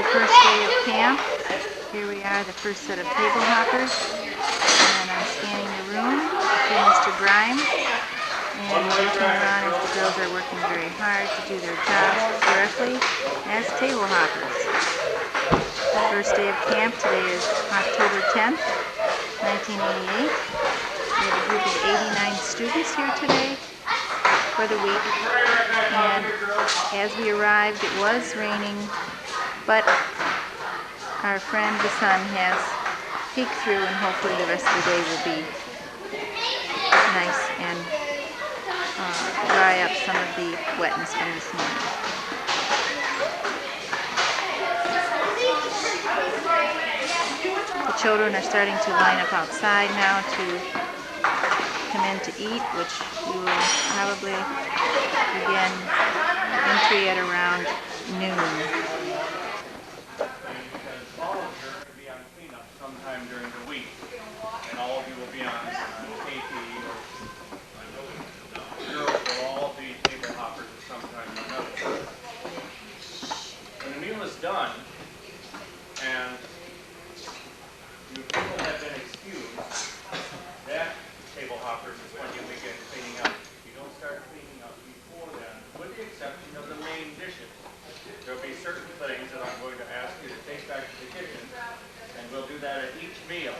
the first day of camp. Here we are, the first set of table hoppers. And I'm scanning the room. See Mr. Grimes. And looking around as the girls are working very hard to do their jobs correctly as table hoppers. First day of camp today is October 10th, 1988. We have a group of 89 students here today for the week. And as we arrived, it was raining, but our friend the sun has peeked through, and hopefully the rest of the day will be nice and dry up some of the wetness from this morning. The children are starting to line up outside now to come in to eat, which we will probably begin entry at around noon. Sometime during the week, and all of you will be on KP, or girls will all be table hoppers at some time or another. When the meal is done, and you people have been excused, that table hoppers is when you begin cleaning up. You don't start cleaning up before then, with the exception of the main dishes. There will be certain things that I'm going to ask you to take back to the kitchen, and we'll do that at each meal.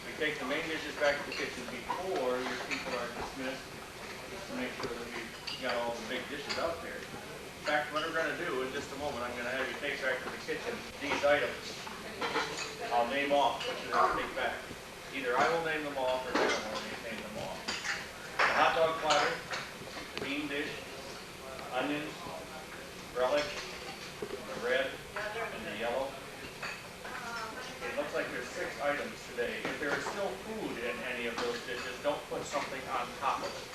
We take the main dishes back to the kitchen before your people are dismissed, just to make sure that we've got all the big dishes out there. In fact, what we're going to do in just a moment, I'm going to have you take back to the kitchen these items. I'll name off what you have to take back. Either I will name them off, or Della will name them off. The hot dog platter, the bean dish, onions, relish, the red, and the yellow. It looks like there's 6 items today. If there is still food in any of those dishes, don't put something on top of it.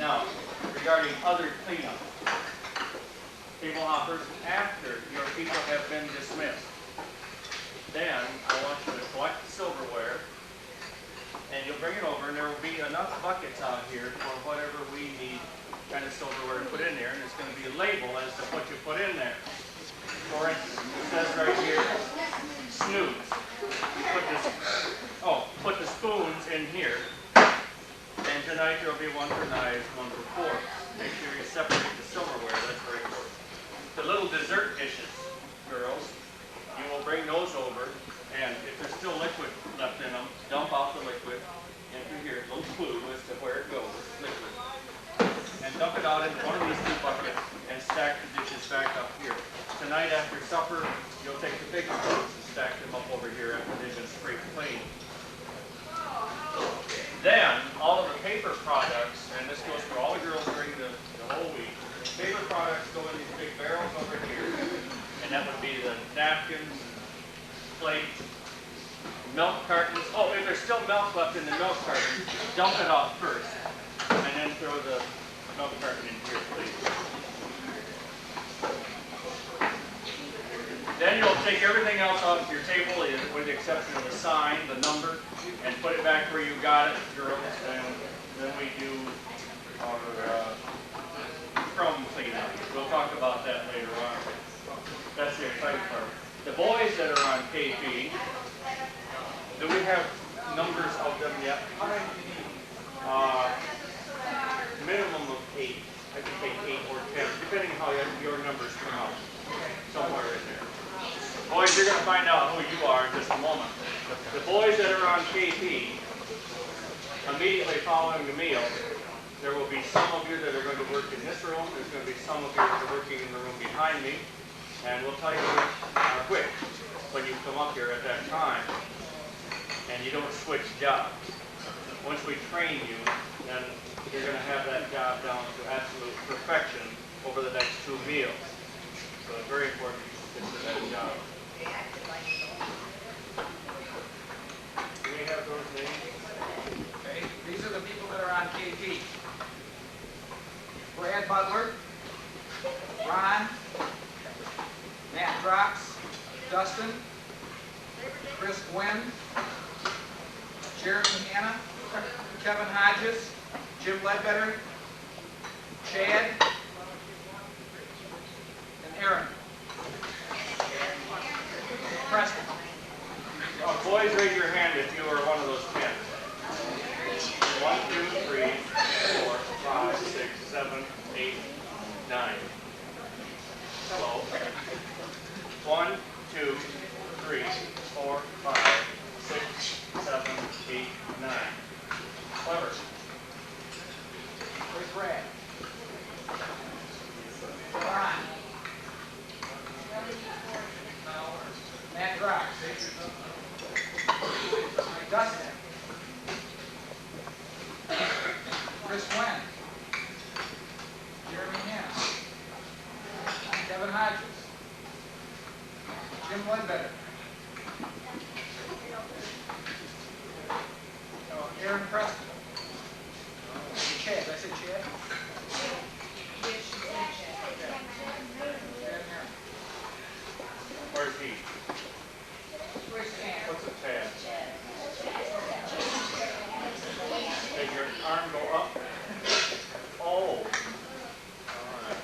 Now, regarding other cleanup, table hoppers, after your people have been dismissed, then I want you to collect the silverware, and you'll bring it over, and there will be enough buckets out here for whatever we need kind of silverware to put in there, and there's going to be a label as to what you put in there. For instance, it says right here, snooze. You put the spoons in here, and tonight there will be one for knives, one for forks. Make sure you separate the silverware, that's very important. The little dessert dishes, girls, you will bring those over, and if there's still liquid left in them, dump out the liquid into here, a little clue as to where it goes, liquid. And dump it out into one of these 2 buckets and stack the dishes back up here. Tonight after supper, you'll take the big spoons and stack them up over here after they've been scraped clean. Then, all of the paper products, and this goes for all the girls during the whole week, paper products go in these big barrels over here, and that would be the napkins, plates, milk cartons. Oh, if there's still milk left in the milk cartons, dump it out first, and then throw the milk carton in here, please. Then you'll take everything else off your table, with the exception of the sign, the number, and put it back where you got it, girls. And then we do our crumb cleanup. We'll talk about that later on. That's the exciting part. The boys that are on KP, do we have numbers of them yet? Minimum of 8. I can take 8 or 10, depending how your numbers come out. Somewhere in there. Boys, you're going to find out who you are in just a moment. The boys that are on KP, immediately following the meal, there will be some of you that are going to work in this room. There's going to be some of you that are working in the room behind me. And we'll tell you which are which when you come up here at that time. And you don't switch jobs. Once we train you, then you're going to have that job down to absolute perfection over the next 2 meals. So it's very important you get to that job. Do we have those names? Okay, these are the people that are on KP. Brad Butler, Ron, Matt Drops, Dustin, Chris Gwynn, Jared Hannah, Kevin Hodges, Jim Ledbetter, Chad, Aaron. Preston. Boys, raise your hand if you are one of those 10. 1, 2, 3, 4, 5, 6, 7, 8, 9. Hello. 1, 2, 3, 4, 5, 6, 7, 8, 9. Clever. Where's Brad? Ron. Matt Brock. Dustin. Chris Wynn. Jeremy Hannah. Kevin Hodges. Jim Ledbetter. Aaron Preston. Chad. Did I say Chad? Where's he? Where's Stan? What's a tab? Does your arm go up? Oh. Alright.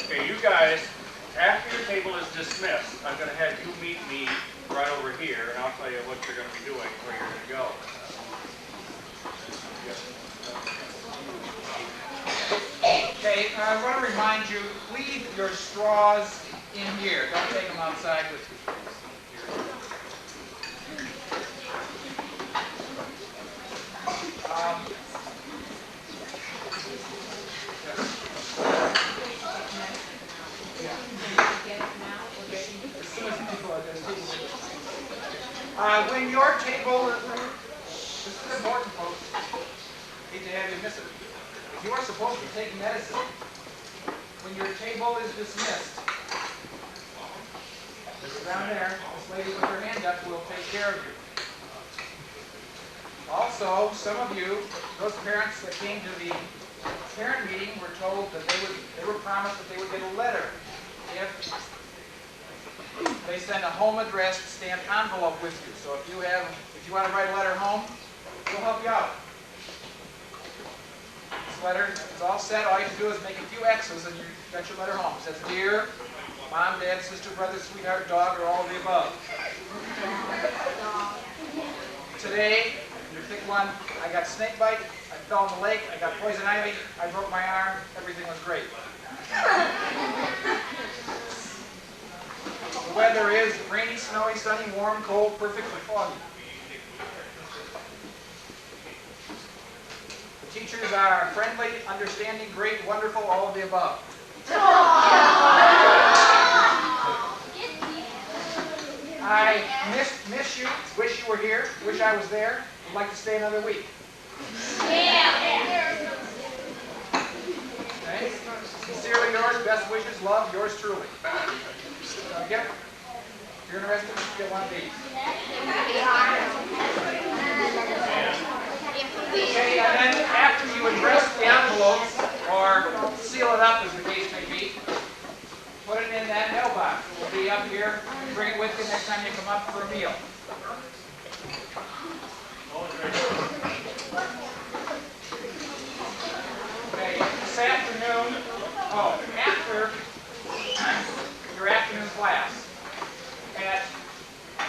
Okay, you guys, after your table is dismissed, I'm going to have you meet me right over here, and I'll tell you what you're going to be doing, where you're going to go. Okay, I want to remind you, leave your straws in here. Don't take them outside with you. When your table, this is important, folks. Hate to have you miss it. If you are supposed to take medicine, when your table is dismissed, down there, this lady with her hand up will take care of you. Also, some of you, those parents that came to the parent meeting were told that they were promised that they would get a letter if they send a home addressed stamped envelope with you. So if you want to write a letter home, we'll help you out. This letter is all set. All you have to do is make a few X's and you got your letter home. It says, "Dear Mom, Dad, Sister, Brother, Sweetheart, Dog," or all of the above. Today, you pick one. I got snake bite. I fell in the lake. I got poison ivy. I broke my arm. Everything was great. The weather is rainy, snowy, sunny, warm, cold, perfect, or foggy. The teachers are friendly, understanding, great, wonderful, all of the above. I miss you, wish you were here, wish I was there, would like to stay another week. Okay? Sincerely yours, best wishes, love, yours truly. Get it? If you're interested, get one of these. Okay, and then after you address the envelopes, or seal it up as the case may be, put it in that mailbox. It will be up here. Bring it with you next time you come up for a meal. Okay, this afternoon, after your afternoon class, at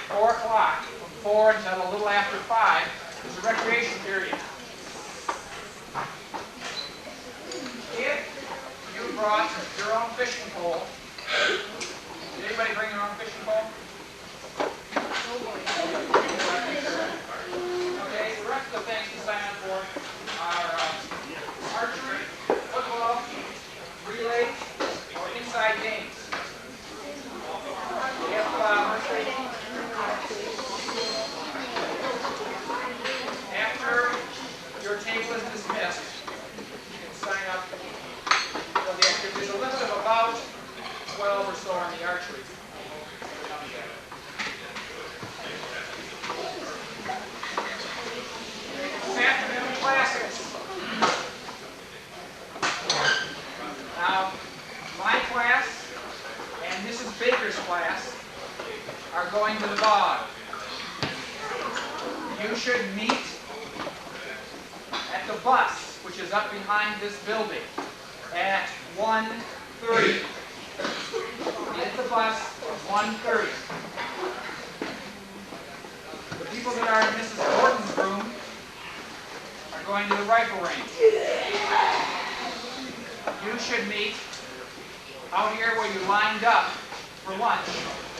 4 o'clock, from 4 until a little after 5, is a recreation period. If you brought your own fishing pole, did anybody bring their own fishing pole? Okay, the rest of the things to sign up for are archery, football, relay, or inside games. After your table is dismissed, you can sign up for the activity. There's a limit of about 12 or so on the archery. This afternoon classes. Now, my class and Mrs. Baker's class are going to the bog. You should meet at the bus, which is up behind this building. at 1:30. Be at the bus at 1:30. The people that are in Mrs. Gordon's room are going to the rifle range. You should meet out here where you lined up for lunch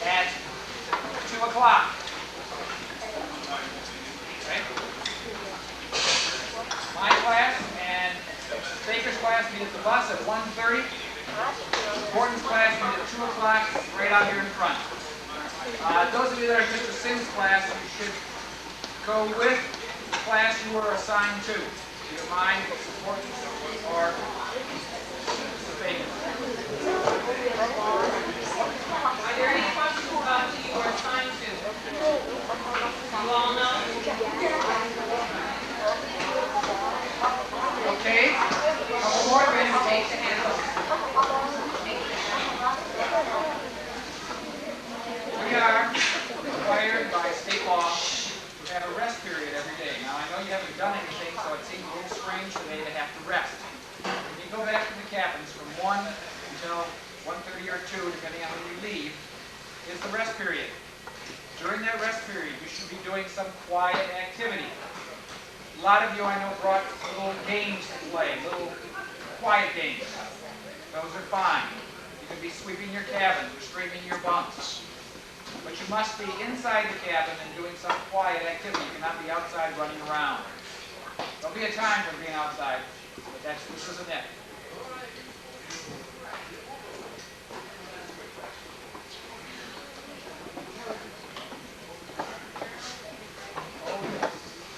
at 2 o'clock. Okay? My class and Baker's class meet at the bus at 1:30. Gordon's class meet at 2 o'clock right out here in front. Those of you that are in Mr. Sims' class, you should go with the class you were assigned to. Either mine, Mrs. Gordon, or Mrs. Baker. Are there any questions about who you were assigned to? You all know? Okay? Couple more things. Take the hand up. We are required by state law to have a rest period every day. Now, I know you haven't done anything, so it seems a little strange today to have to rest. When you go back to the cabins from 1 until 1:30 or 2, depending on when you leave, is the rest period. During that rest period, you should be doing some quiet activity. A lot of you, I know, brought little games to play, little quiet games. Those are fine. You can be sweeping your cabins or straightening your bunks. But you must be inside the cabin and doing some quiet activity. You cannot be outside running around. There'll be a time for being outside, but this isn't it.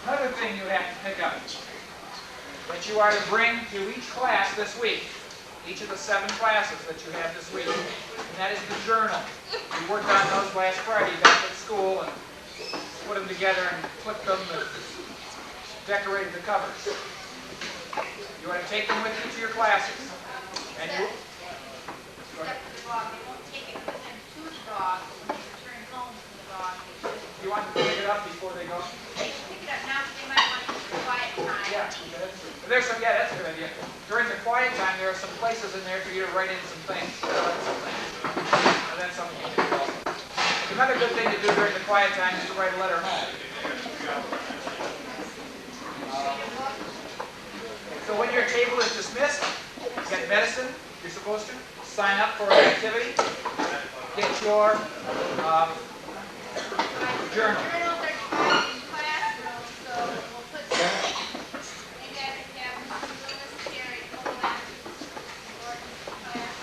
Another thing you have to pick up that you are to bring to each class this week, each of the 7 classes that you have this week, and that is the journal. We worked on those last Friday back at school and put them together and flipped them and decorated the covers. You want to take them with you to your classes. And you... Go ahead. They won't take it with them to the dog, but when they return home from the dog, they should. You want to pick it up before they go? They should pick it up now, but they might want to take a quiet time. Yeah, that's a good idea. During the quiet time, there are some places in there for you to write in some things. And that's something you can do also. Another good thing to do during the quiet time is to write a letter home. So when your table is dismissed, get medicine. You're supposed to sign up for an activity. Get your journal. Journals are divided in classrooms, so we'll put some, you guys have Lewis, Terry, Owen, Gordon, class.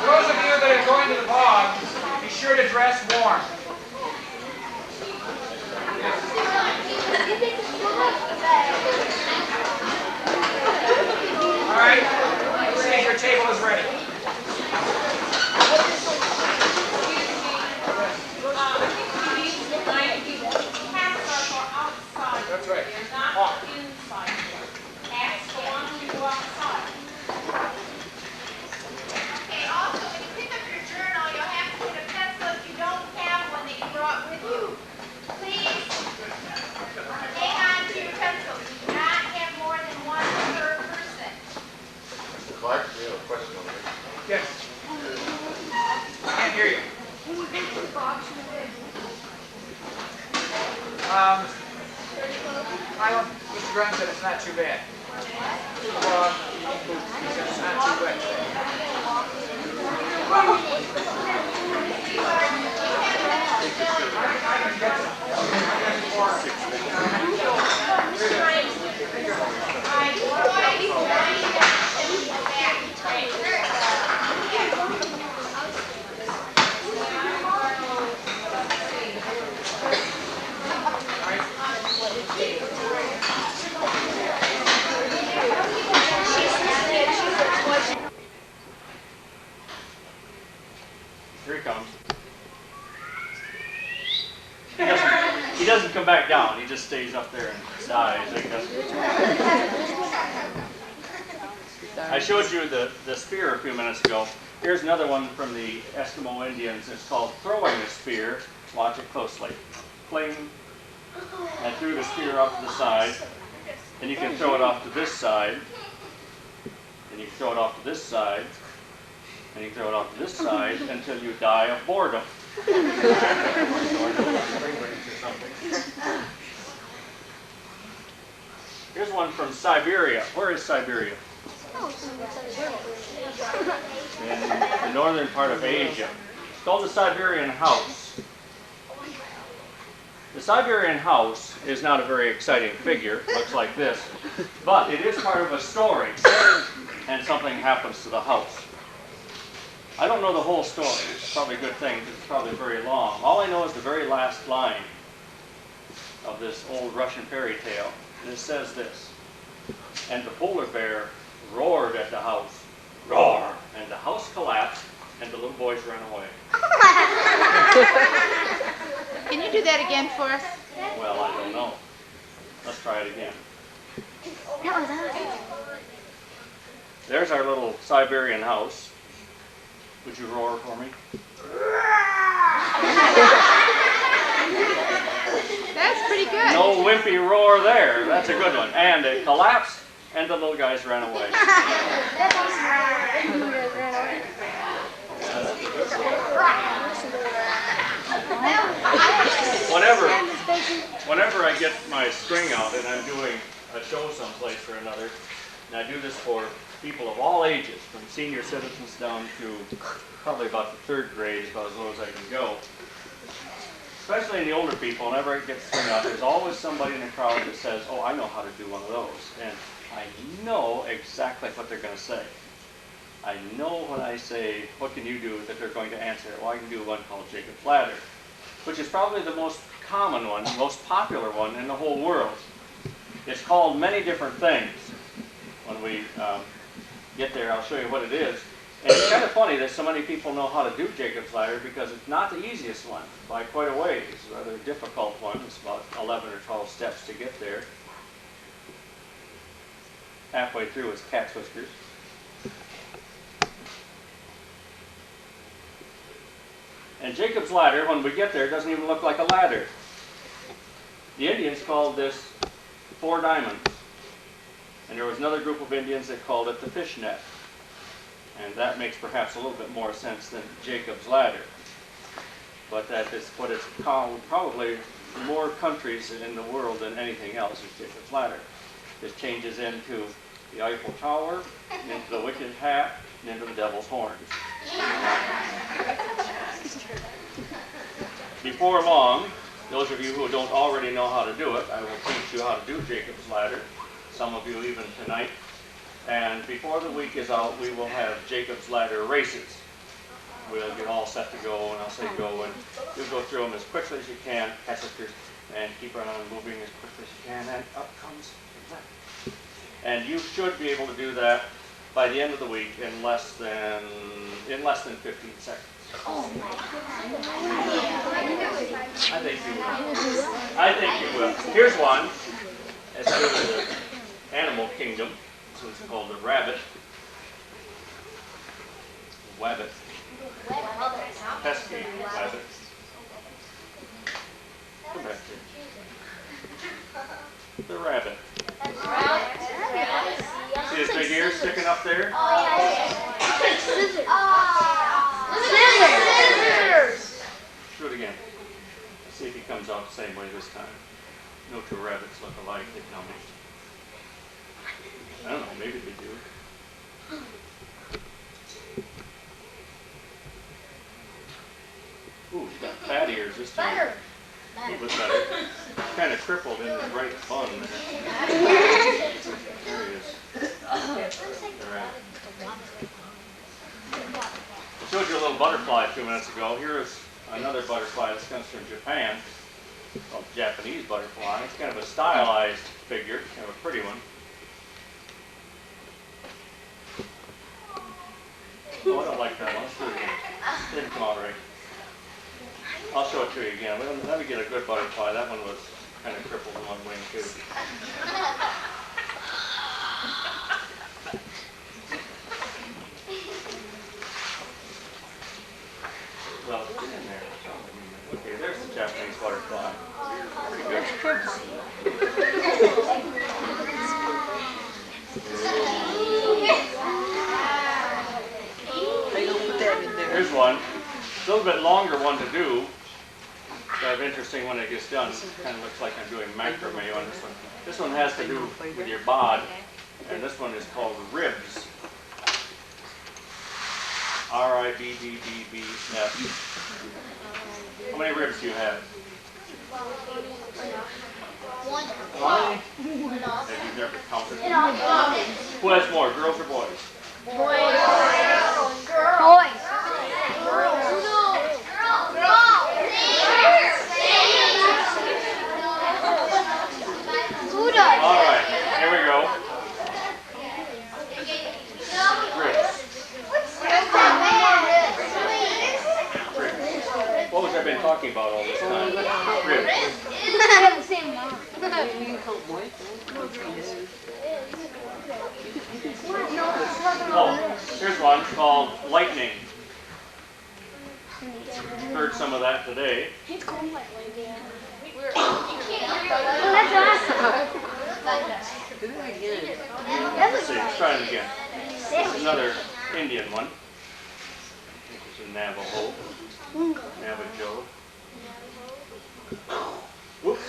Those of you that are going to the bog, be sure to dress warm. All right? See if your table is ready. That's right. Off. Okay, also, when you pick up your journal, you'll have to get a pencil if you don't have one that you brought with you. Please hang on to your pencils. You do not have more than one per person. Mr. Clark, we have a question over here. Yes. Can't hear you. I don't, Mr. Graham said it's not too bad. He said it's not too bad. I can get Here he comes. doesn't come back down. He just stays up there and dies, I guess. I showed you the spear a few minutes ago. Here's another one from the Eskimo Indians. It's called throwing a spear. Watch it closely. Cling, and threw the spear off to the side. And you can throw it off to this side. And you can throw it off to this side. And you throw it off to this side until you die of boredom. Here's one from Siberia. Where is Siberia? In the northern part of Asia. It's called the Siberian house. The Siberian house is not a very exciting figure. It looks like this. But it is part of a story. And something happens to the house. I don't know the whole story. It's probably a good thing because it's probably very long. All I know is the very last line of this old Russian fairy tale. And it says this. And the polar bear roared at the house. Roar! And the house collapsed and the little boys ran away. Can you do that again for us? Well, I don't know. Let's try it again. There's our little Siberian house. Would you roar for me? That's pretty good. No wimpy roar there. That's a good one. And it collapsed, and the little guys ran away. Whenever I get my string out and I'm doing a show someplace or another, and I do this for people of all ages, from senior citizens down to probably about the third grade, about as low as I can go. Especially in the older people, whenever I get string out, there's always somebody in the crowd that says, oh, I know how to do one of those. And I know exactly what they're going to say. I know when I say, what can you do, that they're going to answer, well, I can do one called Jacob's Ladder, which is probably the most common one, most popular one in the whole world. It's called many different things. When we get there, I'll show you what it is. And it's kind of funny that so many people know how to do Jacob's Ladder because it's not the easiest one by quite a ways. It's a rather difficult one. It's about 11 or 12 steps to get there. Halfway through is cat's whiskers. And Jacob's Ladder, when we get there, doesn't even look like a ladder. The Indians called this 4 diamonds. And there was another group of Indians that called it the fishnet. And that makes perhaps a little bit more sense than Jacob's Ladder. But that is what it's called probably more countries in the world than anything else is Jacob's Ladder. This changes into the Eiffel Tower, into the Wicked Hat, and into the Devil's Horns. Before long, those of you who don't already know how to do it, I will teach you how to do Jacob's Ladder. Some of you even tonight. And before the week is out, we will have Jacob's Ladder races. We'll get all set to go, and I'll say go, and you'll go through them as quickly as you can, catch whiskers, and keep on moving as quickly as you can, and up comes the ladder. And you should be able to do that by the end of the week in less than 15 seconds. Oh my God. I think you will. I think you will. Here's one. It's in the animal kingdom. So it's called the rabbit. Wabbit. Pesky wabbit. Come back here. The rabbit. See his big ears sticking up there? Scissors! Do it again. Let's see if he comes out the same way this time. No two rabbits look alike, they tell me. I don't know, maybe they do. Ooh, he's got fat ears this time. Better. A little bit better. Kind of crippled in his right bun there. There he is. The rabbit. I showed you a little butterfly a few minutes ago. Here is another butterfly that comes from Japan, called Japanese butterfly. It's kind of a stylized figure, kind of a pretty one. Oh, I don't like that one. Let's do it again. Didn't come out right. I'll show it to you again. Let me get a good butterfly. That one was kind of crippled in one wing too. Well, it's in there. Okay, there's the Japanese butterfly. Pretty good. Here's one. It's a little bit longer one to do. Kind of interesting when it gets done. It kind of looks like I'm doing macrame on this one. This one has to do with your bod, and this one is called ribs. R-I-B-B-B-B-S. How many ribs do you have? One. Have you never counted? Who has more, girls or boys? Boys. All right, here we go. Ribs. What was I been talking about all this time? Ribs. Oh, here's one called lightning. Heard some of that today. Let's see, let's try it again. Another Indian one. I think it's a Navajo. Navajo. Whoops.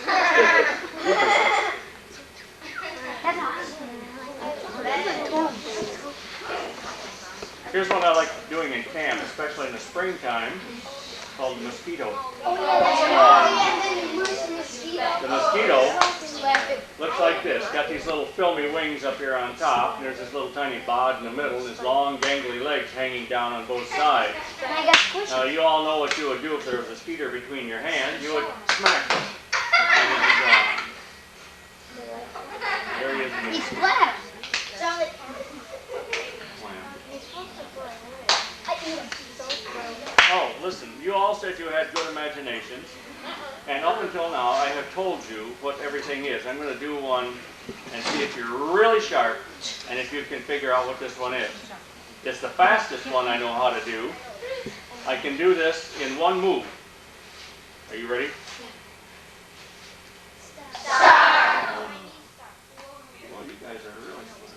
Here's one I like doing in camp, especially in the springtime, called the mosquito. The mosquito looks like this. Got these little filmy wings up here on top, and there's this little tiny bod in the middle, and his long gangly legs hanging down on both sides. Now you all know what you would do if there was a mosquito between your hands. You would smack him. And he'd be gone. There he is again. He's black. Oh, listen, you all said you had good imaginations, and up until now I have told you what everything is. I'm going to do one and see if you're really sharp and if you can figure out what this one is. It's the fastest one I know how to do. I can do this in one move. Are you ready? Well, you guys are really smart.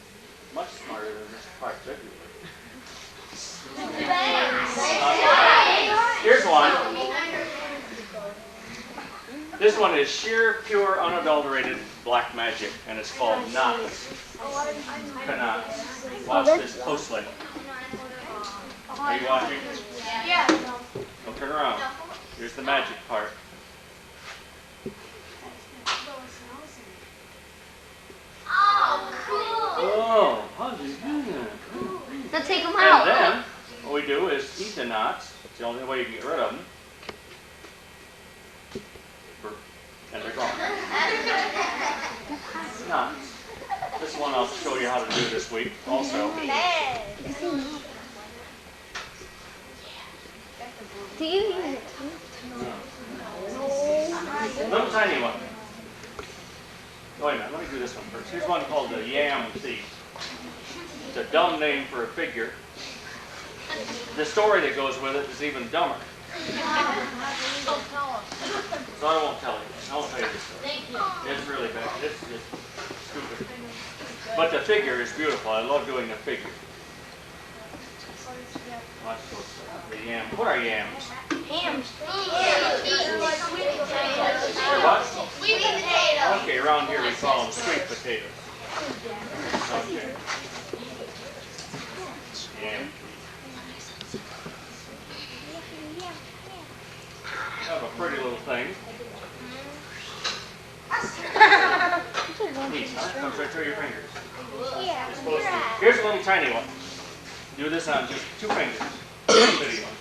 Much smarter than this part February. Here's one. This one is sheer, pure, unadulterated black magic, and it's called knots. Knots. Watch this closely. Are you watching? Yeah. Don't turn around. Here's the magic part. Oh, cool. Oh, how do you do that? Now take them And out. then, what we do is eat the knots. It's the only way you can get rid of them. And they're gone. Knots. This one I'll show you how to do this week also. Do you use it? Little tiny one. Wait a minute, let me do this one first. Here's one called the yam seed. It's a dumb name for a figure. The story that goes with it is even dumber. So I won't tell you. I won't tell you this story. It's really bad. It's just stupid. But the figure is beautiful. I love doing the figure. Watch those. The yam. What are yams? Hams. What? Sweet potatoes. Okay, around here we call them sweet potatoes. Okay. Yam. Have a pretty little thing. Neat, huh? Comes right through your fingers. It's supposed to. Here's a little tiny one. Do this on just 2 fingers. Bitty one.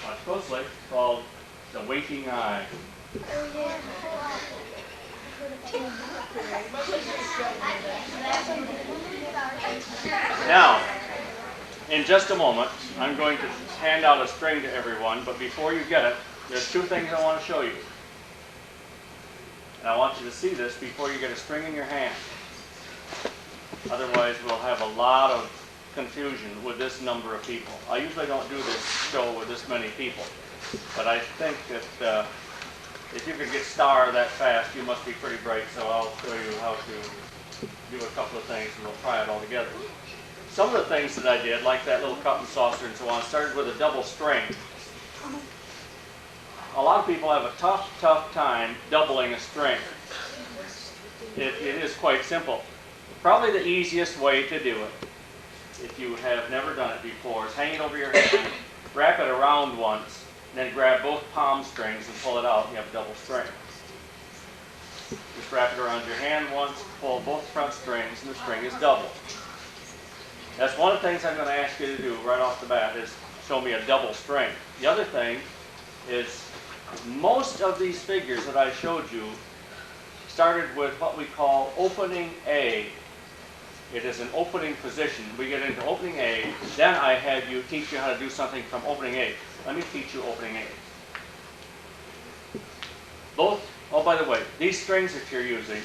Watch closely. It's called the waking eye. Now, in just a moment, I'm going to hand out a string to everyone, but before you get it, there's two things I want to show you. And I want you to see this before you get a string in your hand. Otherwise, we'll have a lot of confusion with this number of people. I usually don't do this show with this many people, but I think that if you could get star that fast, you must be pretty bright, so I'll show you how to do a couple of things and we'll try it all together. Some of the things that I did, like that little cup and saucer and so on, started with a double string. A lot of people have a tough time doubling a string. It is quite simple. Probably the easiest way to do it, if you have never done it before, is hang it over your head, wrap it around once, and then grab both palm strings and pull it out, and you have a double string. Just wrap it around your hand once, pull both front strings, and the string is double. That's one of the things I'm going to ask you to do right off the bat, is show me a double string. The other thing is, most of these figures that I showed you started with what we call opening A. It is an opening position. We get into opening A, then I have you teach you how to do something from opening A. Let me teach you opening A. Both, oh by the way, these strings that you're using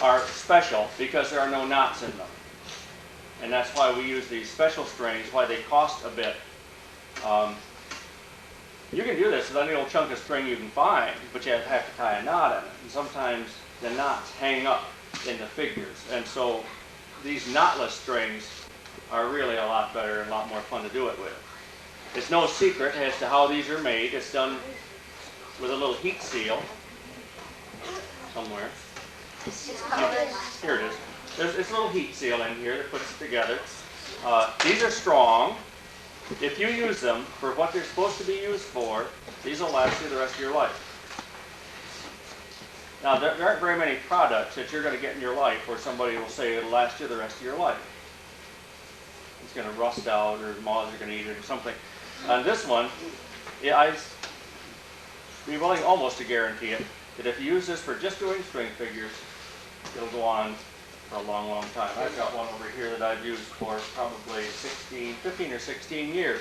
are special because there are no knots in them. And that's why we use these special strings, why they cost a bit. You can do this with any old chunk of string you can find, but you have to tie a knot in it. And sometimes the knots hang up in the figures. And so these knotless strings are really a lot better and a lot more fun to do it with. It's no secret as to how these are made. It's done with a little heat seal somewhere. Here it is. There's a little heat seal in here that puts it together. These are strong. If you use them for what they're supposed to be used for, these will last you the rest of your life. Now, there aren't very many products that you're going to get in your life where somebody will say it'll last you the rest of your life. It's going to rust out, or moths are going to eat it, or something. And this one, yeah, I'd be willing almost to guarantee it, that if you use this for just doing string figures, it'll go on for a long, long time. I've got one over here that I've used for probably 15 or 16 years.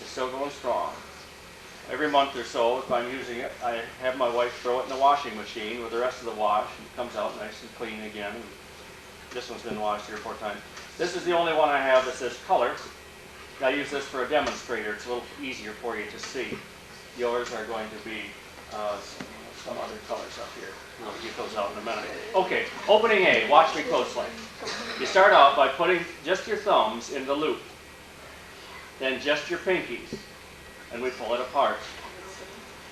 It's still going strong. Every month or so, if I'm using it, I have my wife throw it in the washing machine with the rest of the wash, and it comes out nice and clean again. This one's been washed 3 or 4 times. This is the only one I have that says color. I use this for a demonstrator. It's a little easier for you to see. Yours are going to be some other colors up here. We'll get those out in a minute. Okay, opening A. Watch me closely. You start out by putting just your thumbs in the loop, then just your pinkies, and we pull it apart.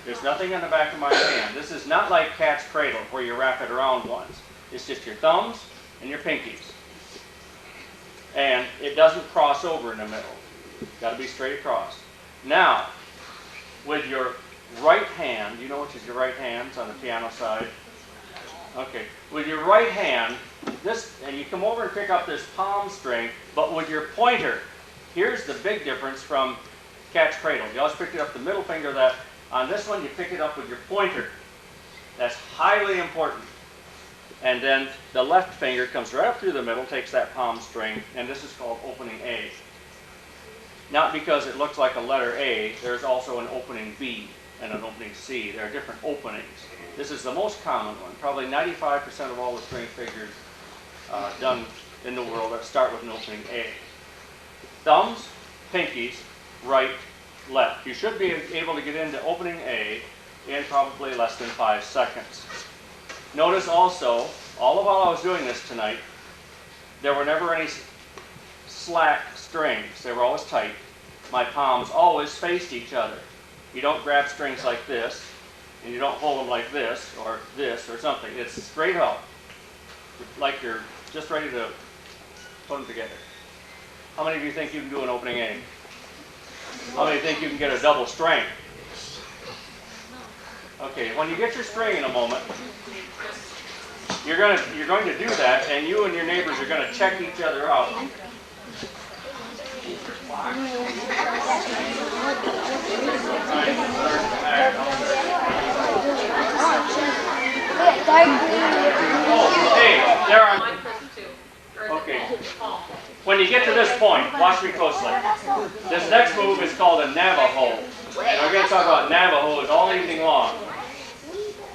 There's nothing in the back of my hand. This is not like cat's cradle where you wrap it around once. It's just your thumbs and your pinkies. And it doesn't cross over in the middle. Got to be straight across. Now, with your right hand, you know which is your right hand? It's on the piano side. Okay, with your right hand, and you come over and pick up this palm string, but with your pointer. Here's the big difference from cat's cradle. You always pick it up the middle finger. That on this one, you pick it up with your pointer. That's highly important. And then the left finger comes right up through the middle, takes that palm string, and this is called opening A. Not because it looks like a letter A, there's also an opening B and an opening C. There are different openings. This is the most common one. Probably 95% of all the string figures done in the world that start with an opening A. Thumbs, pinkies, right, left. You should be able to get into opening A in probably less than 5 seconds. Notice also, all the while I was doing this tonight, there were never any slack strings. They were always tight. My palms always faced each other. You don't grab strings like this, and you don't hold them like this or something. It's straight up, like you're just ready to put them together. How many of you think you can do an opening A? How many think you can get a double string? Okay, when you get your string in a moment, you're going to do that, and you and your neighbors are going to check each other out. Oh, hey, there are. Mine press 2. Or Okay. hold the palm. when you get to this point, watch me closely. This next move is called a Navajo. And we're going to talk about Navajos all evening long.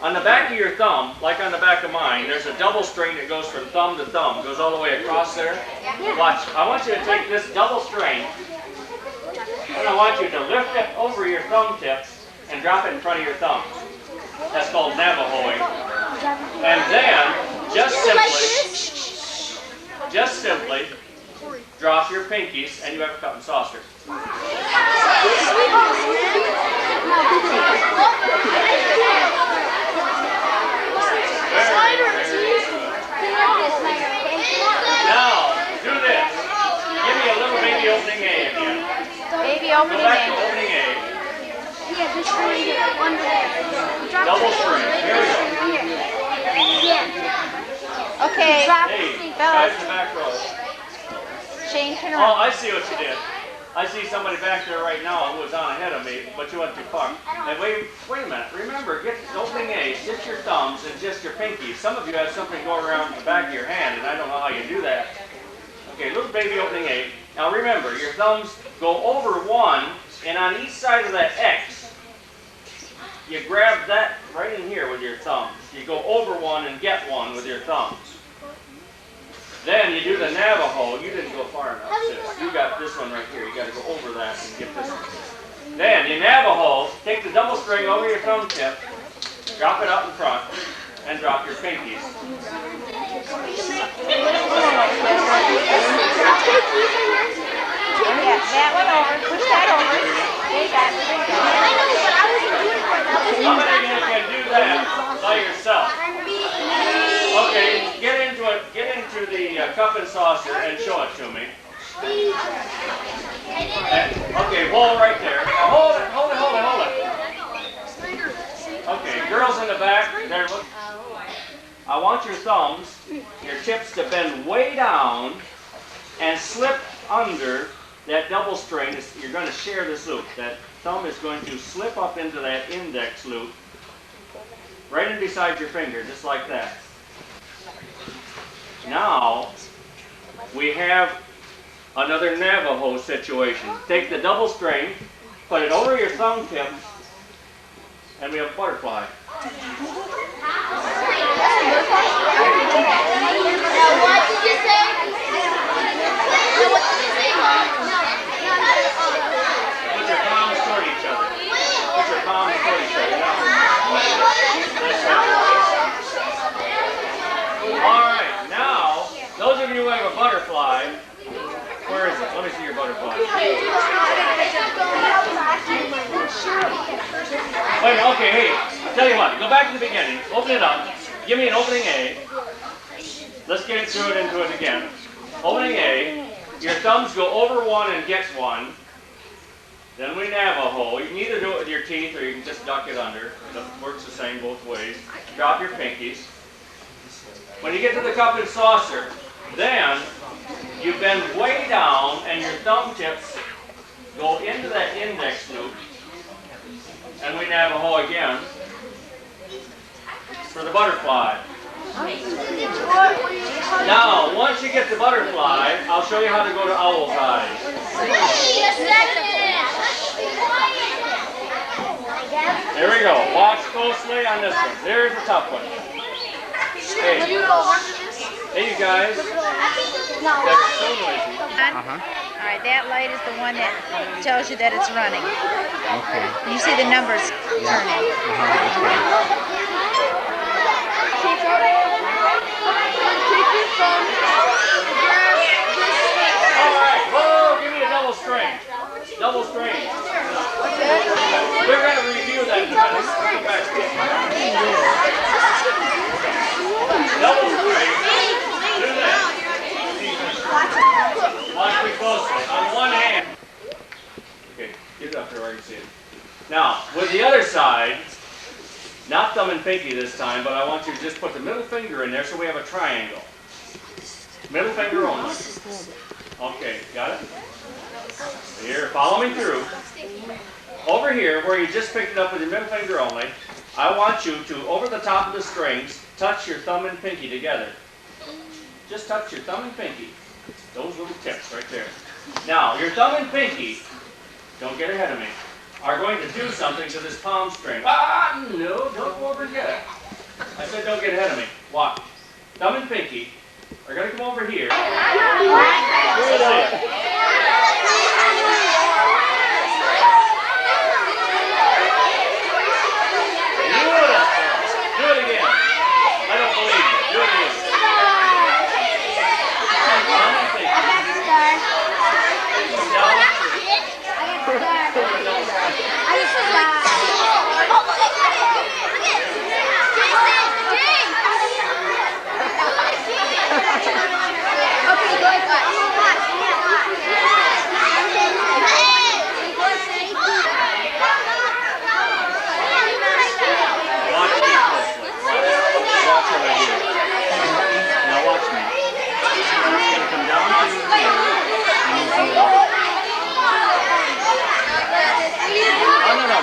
On the back of your thumb, like on the back of mine, there's a double string that goes from thumb to thumb, goes all the way across there. Watch, I want you to take this double string, and I want you to lift it over your thumb tips and drop it in front of your thumb. That's called Navajoing. And then, just simply drop your pinkies, and you have a cup and saucer. Now, do this. Give me a little baby opening A again. Baby Go opening back to A. opening A. Yeah, just right here. One Double string. Here we go. Okay, Hey, guys in the back row. Shane, turn Oh, around. I see what you did. I see somebody back there right now who was on ahead of me, but you went too far. And wait a minute. Remember, get opening A, just your thumbs and just your pinkies. Some of you have something going around the back of your hand, and I don't know how you do that. Okay, little baby opening A. Now remember, your thumbs go over one, and on each side of that X, you grab that right in here with your thumbs. You go over one and get one with your thumbs. Then you do the Navajo. You didn't go far enough, sis. You got this one right here. You got to go over that and get this one. Then you Navajo, take the double string over your thumb tip, drop it up in front, and drop your pinkies. Yeah, that one over. Push that over. There you go. How many of you can do that by yourself? Okay, get into it. Get into the cup and saucer and show it to me. Okay, wall right there. Now hold it. Okay, girls in the back, there. Look. I want your thumbs, your tips to bend way down and slip under that double string. You're going to share this loop. That thumb is going to slip up into that index loop, right in beside your finger, just like that. Now, we have another Navajo situation. Take the double string, put it over your thumb tip, and we have a butterfly. What did you say? Put your palms toward each other. Put your palms toward each other. All right, now, those of you who have a butterfly, where is it? Let me see your butterfly. Wait, okay, hey, tell you what, go back to the beginning, open it up, give me an opening A. Let's get into it again. Opening A, your thumbs go over one and get one. Then we Navajo. You can either do it with your teeth or you can just duck it under. It works the same both ways. Drop your pinkies. When you get to the cup and saucer, then you bend way down and your thumb tips go into that index loop. And we Navajo again for the butterfly. Now, once you get the butterfly, I'll show you how to go to owl's eyes. Here we go. Watch closely on this one. There's the tough one. Hey, you guys. That's so noisy. All right, that light is the one that tells you that it's running. Okay. You see the numbers turning. All right. Whoa, give me a double string. Double string. We're going to review that in a minute. Come back to it. Double string. Do this. Watch me closely. On one hand. Okay, get it up there where I can see it. Now, with the other side, not thumb and pinky this time, but I want you to just put the middle finger in there so we have a triangle. Middle finger only. Okay, got it? Here, follow me through. Over here, where you just picked it up with your middle finger only, I want you to, over the top of the strings, touch your thumb and pinky together. Just touch your thumb and pinky. Those little tips right there. Now, your thumb and pinky, don't get ahead of me, are going to do something to this palm string. Ah, no, don't go over yet. I said don't get ahead of me. Watch. Thumb and pinky are going to come over here. Let's see it. Do it again. I don't believe you. Do it again. Thumb and pinky. Come down.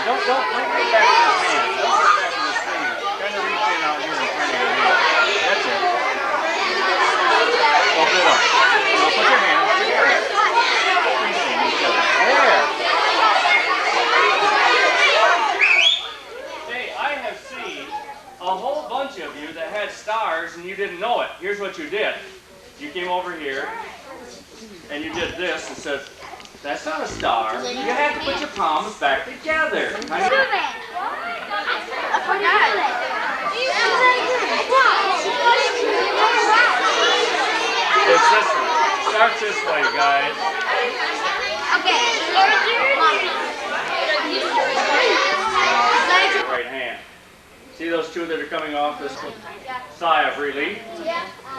Don't get back to his hand. Don't get back to his finger. Kind of reach in out here in front of your hand. That's it. Open it up. Now put your hands together. Facing each other. There. Hey, I have seen a whole bunch of you that had stars and you didn't know it. Here's what you did. You came over here and you did this and said, that's not a star. You have to put your palms back together. I forgot. It's this way. Starts this way, guys. Right hand. See those two that are coming off this sigh of relief?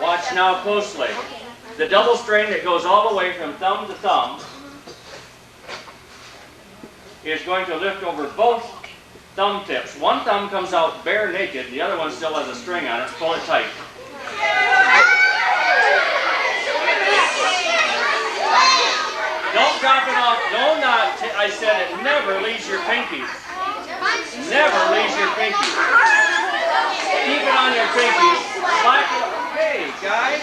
Watch now closely. The double strain that goes all the way from thumb to thumb is going to lift over both thumb tips. One thumb comes out bare naked, the other one still has a string on it. Pull it tight. Don't drop it off. Do not, I said it never leaves your pinky. Never leaves your pinky. Keep it on your pinky. Slack it. Hey, guys.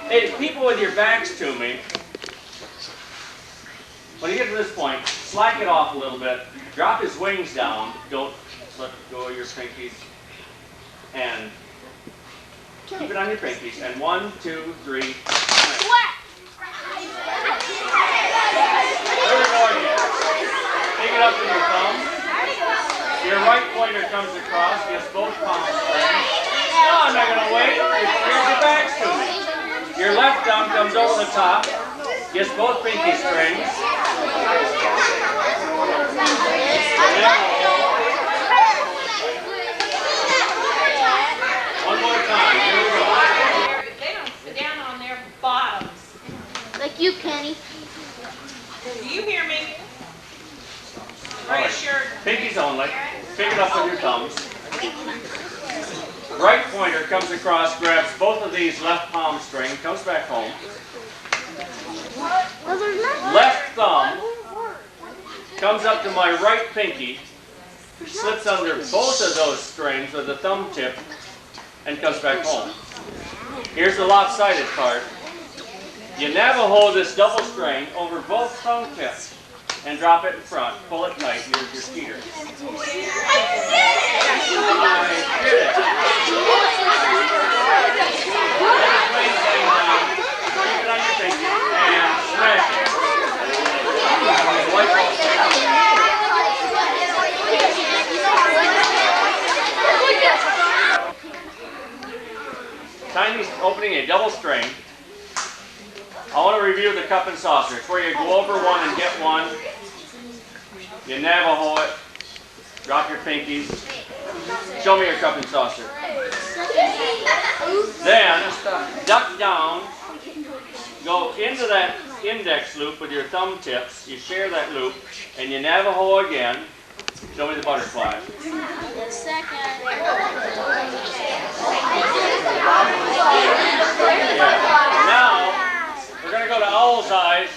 Hey, people with your backs to me, when you get to this point, slack it off a little bit. Drop his wings down. Don't let go of your pinkies. And keep it on your pinkies. And 1, 2, 3. There we go again. Take it up with your thumb. Your right pointer comes across, gets both palms strings. No, I'm not going to wait. Here's your backs to me. Your left thumb comes over the top, gets both pinky strings. One more time. Here we go. They don't sit down on their bottoms. Like you, Kenny. Do you hear me? All Are you right. sure? Pinkies only. Pick it up with your thumbs. Right pointer comes across, grabs both of these left palm string, comes back home. Left thumb comes up to my right pinky, slips under both of those strings with the thumb tip, and comes back home. Here's the lopsided part. You Navajo this double string over both thumb tips and drop it in front. Pull it tight. Here's your skeeter. I did it. Keep it on your pinky and smash it. Tiny's opening a double string. I want to review the cup and saucer. It's where you go over one and get one. You Navajo it. Drop your pinkies. Show me your cup and saucer. Then, duck down. Go into that index loop with your thumb tips. You share that loop. And you Navajo again. Show me the butterfly. Yeah. Now, we're going to go to owl's eyes.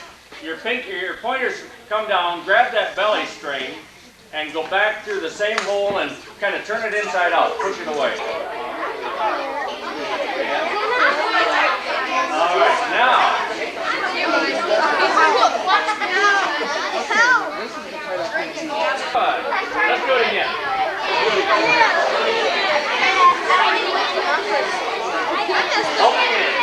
Your pointers come down, grab that belly string, and go back through the same hole and kind of turn it inside out. Push it away. Good. Let's do it again. Opening it.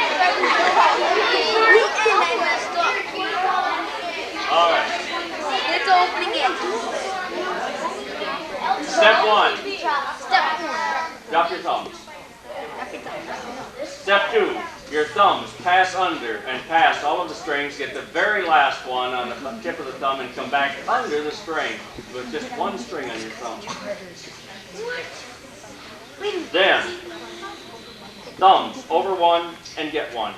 All right. Let's open it. Step one. Step one. Drop your thumbs. Step two. Your thumbs pass under and pass all of the strings. Get the very last one on the tip of the thumb and come back under the string with just one string on your thumb. Then, thumbs over one and get one.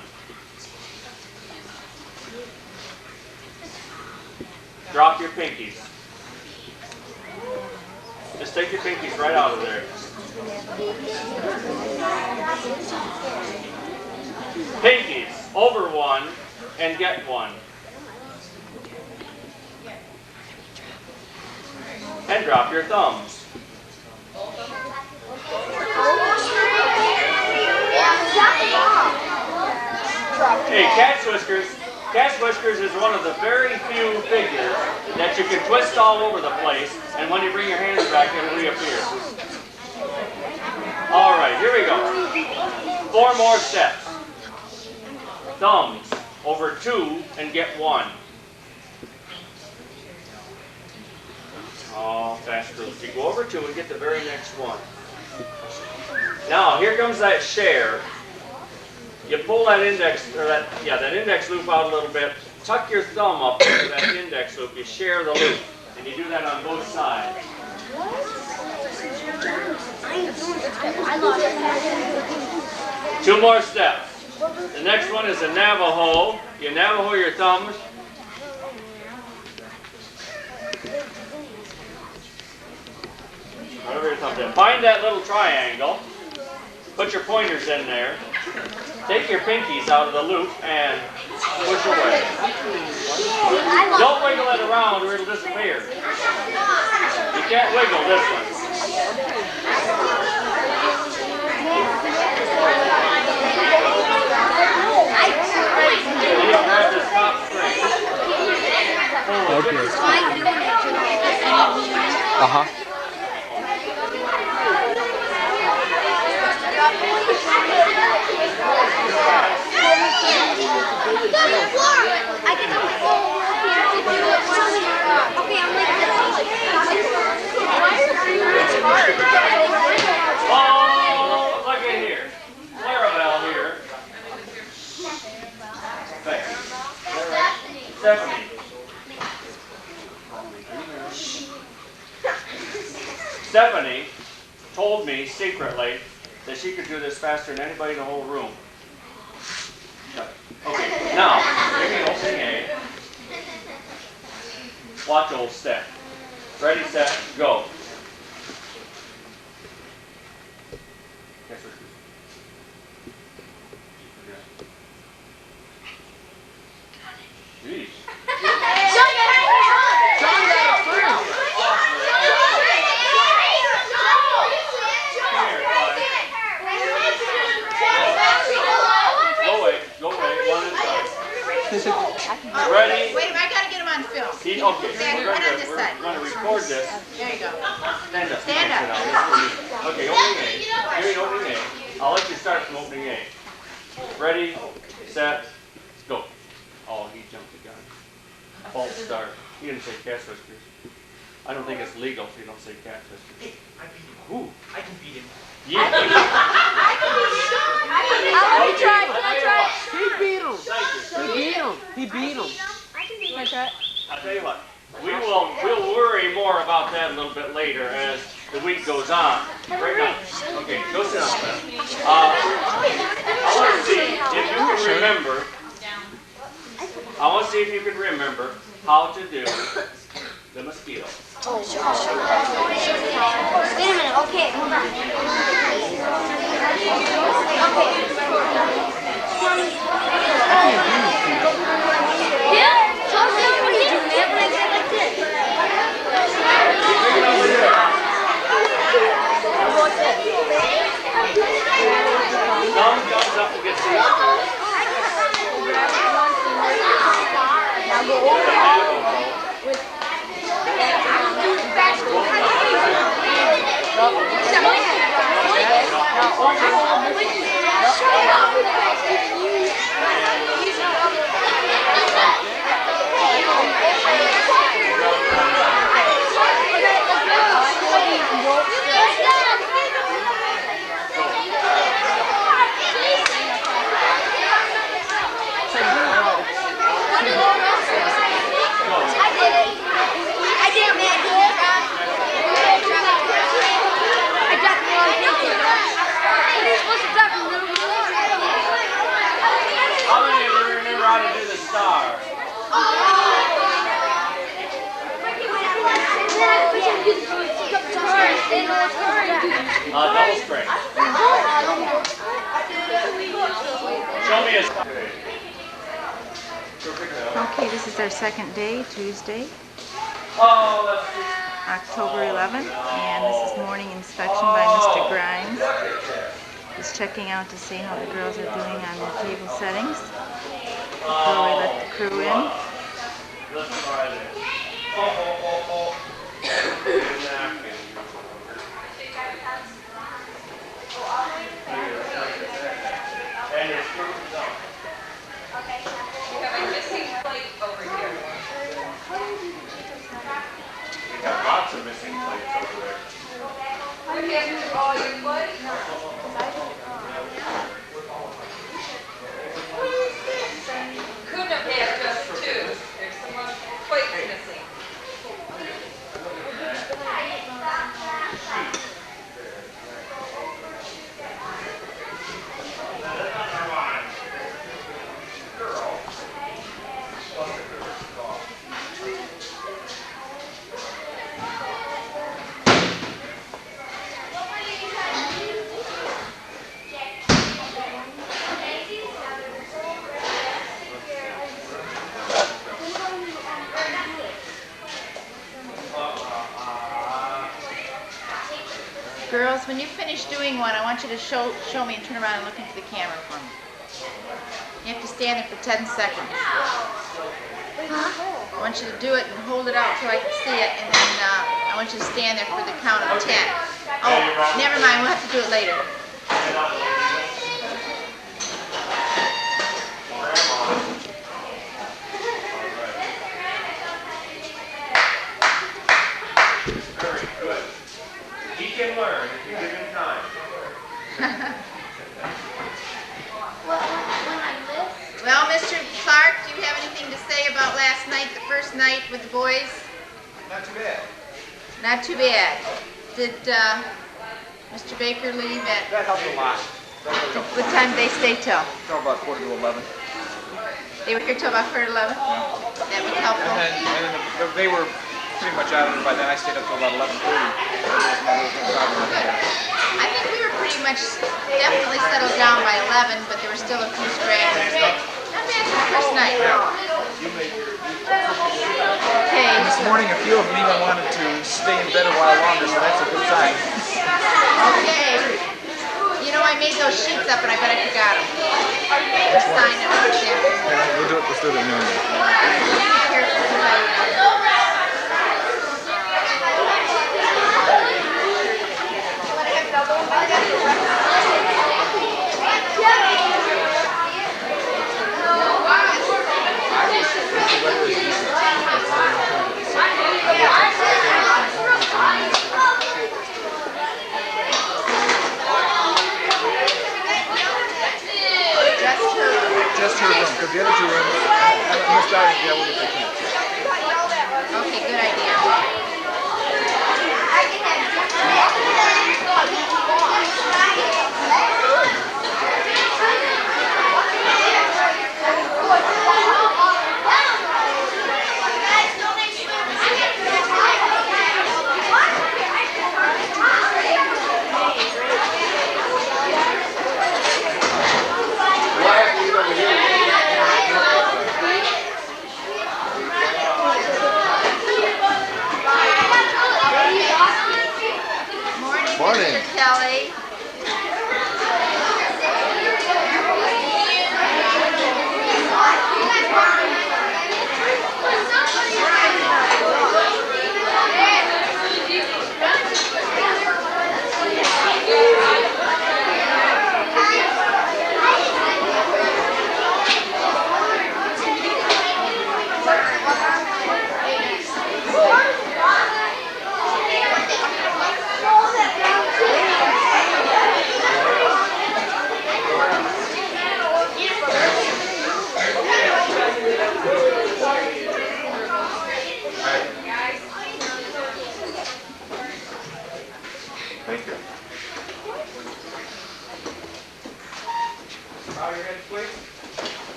Drop your pinkies. Just take your pinkies right out of there. Pinkies over one and get one. And drop your thumbs. Hey, cat's whiskers. Cat's whiskers is one of the very few figures that you can twist all over the place, and when you bring your hands back, it'll reappear. All right, here we go. 4 more steps. Thumbs over 2 and get 1. Oh, faster. You go over 2 and get the very next one. Now, here comes that share. You pull that index, or that index loop out a little bit. Tuck your thumb up into that index loop. You share the loop, and you do that on both sides. 2 more steps. The next one is a Navajo. You Navajo your thumbs. Whatever your thumbs in. Find that little triangle. Put your pointers in there. Take your pinkies out of the loop and push away. Don't wiggle it around or it'll disappear. You can't wiggle this one. You don't have this top string. Uh-huh. Oh, look at here. Clarabelle here. Stephanie. Stephanie told me secretly that she could do this faster than anybody in the whole room. Okay, now, give me opening A. Watch old step. Ready, set, go. Jeez. Go away, one at a time. Ready? Wait, I gotta get him on film. Okay, Right on this side. we're going to record this. There you go. Stand up. Stand up. Okay, opening A. Here you opening A. I'll let you start from opening A. Ready, set, go. Oh, he jumped the gun. False start. He didn't say cat whiskers. I don't think it's legal if you don't say cat whiskers. Ooh. I can beat him. Yeah. Let me try. He beat him. Thank you. He beat him. I'll tell you what. We'll worry more about that a little bit later as the week goes on. Right now. Okay, go sit down, Beth. I want to see if you can remember. I want to see if you can remember how to do the mosquito. Wait a minute, okay, hold on. Thumb comes up and gets the Double strength. Show me a... Okay, this is our second day, Tuesday, Oh, that's... October 11th, and this is morning inspection by Mr. Grimes. He's checking out to see how the girls are doing on their table settings before we let the crew in. Let's try this. Oh. Napkin. And your screws up. You have a missing plate over here. We got lots of missing plates over there. You have all your plates? Couldn't have had just two. There's some more plates missing. Girls, when you finish doing one, I want you to show me and turn around and look into the camera for me. You have to stand there for 10 seconds. I want you to do it and hold it out so I can see it, and then I want you to stand there for the count of 10. Oh, never mind, we'll have to do it later. Very good. He can learn if you give him time. Well, Mr. Clark, do you have anything to say about last night, the first night with the boys? Not too bad. Not too bad. Did Mr. Baker leave at, That helped a lot. That really helped. what time did they stay till? Till about 11:15. They were here till about 11? That was helpful. And then they were pretty much out of it by then. I stayed up till about 11:30. I think we were pretty much definitely settled down by 11, but there were still a few stragglers. Not bad for the first night. Okay. And this morning, a few of them even wanted to stay in bed a while longer, so that's a good sign. Okay. You know, I made those sheets up, and I bet I forgot them. Sign it up there. We'll do it at noon. Be careful. Just her room, because the other two rooms, Miss Dyer is able to take care. Okay, good idea.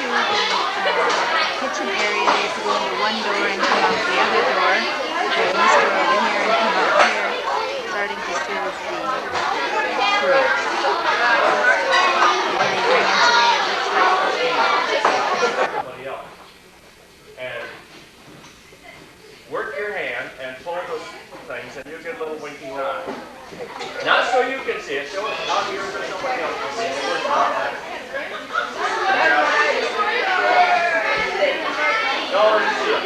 into the kitchen area, they have to go into one door and come out the other door. Go in this door over here and come out here, starting to serve the crew. When they bring in today, it looks like Somebody else. And work your hand and pull those things and you get a little winking nod. Not so you can see it, show it out here so somebody else can see it. It works a lot better. No, you see it.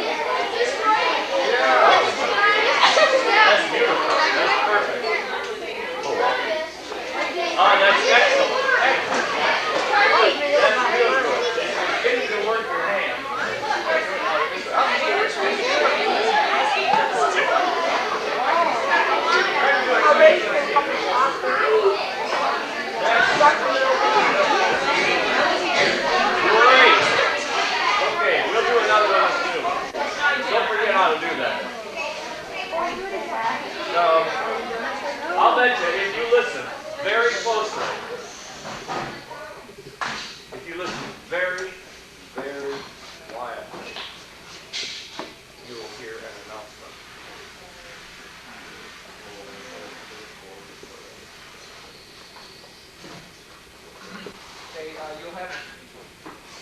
That's beautiful. That's perfect. Oh, that's excellent. Excellent. That's beautiful. Continue to work your hand. Great. Okay, we'll do another one too. Don't forget how to do that. I'll bet you, if you listen very closely, if you listen very, very quietly, you will hear an announcement. Okay, you'll have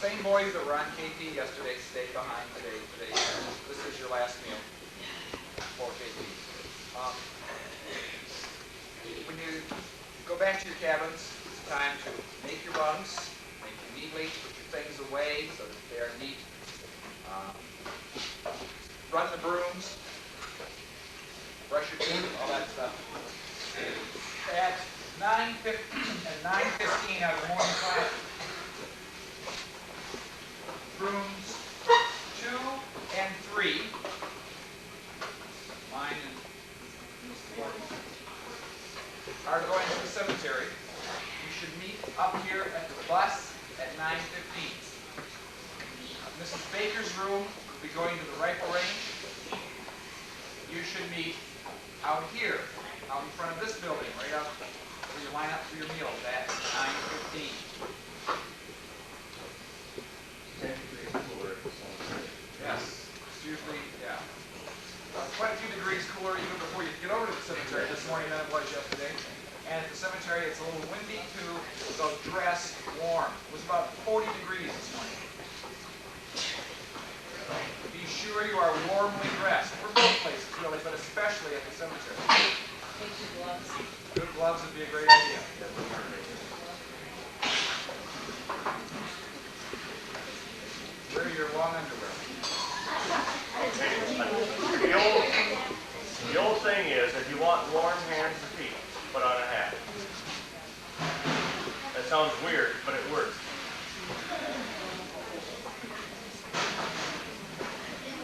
same boys that were on KP yesterday stay behind today. This is your last meal for KP. When you go back to your cabins, it's time to make your bunks, make them neatly, put your things away so that they are neat. Run the brooms, brush your teeth, all that stuff. At 9:15 out of the morning class, rooms 2 and 3, mine and Mrs. Gordon, are going to the cemetery. You should meet up here at the bus at 9:15. Mrs. Baker's room will be going to the rifle range. You should meet out here, out in front of this building, right out where you line up for your meals at 9:15. Yes, it's usually, yeah. Quite a few degrees cooler even before you get over to the cemetery this morning than it was yesterday. And at the cemetery, it's a little windy too, so dress warm. It was about 40 degrees this morning. Be sure you are warmly dressed. For both places, really, but especially at the cemetery. Good gloves would be a great idea. Wear your long underwear. The old thing is, if you want warm hands and feet, put on a hat. That sounds weird, but it works.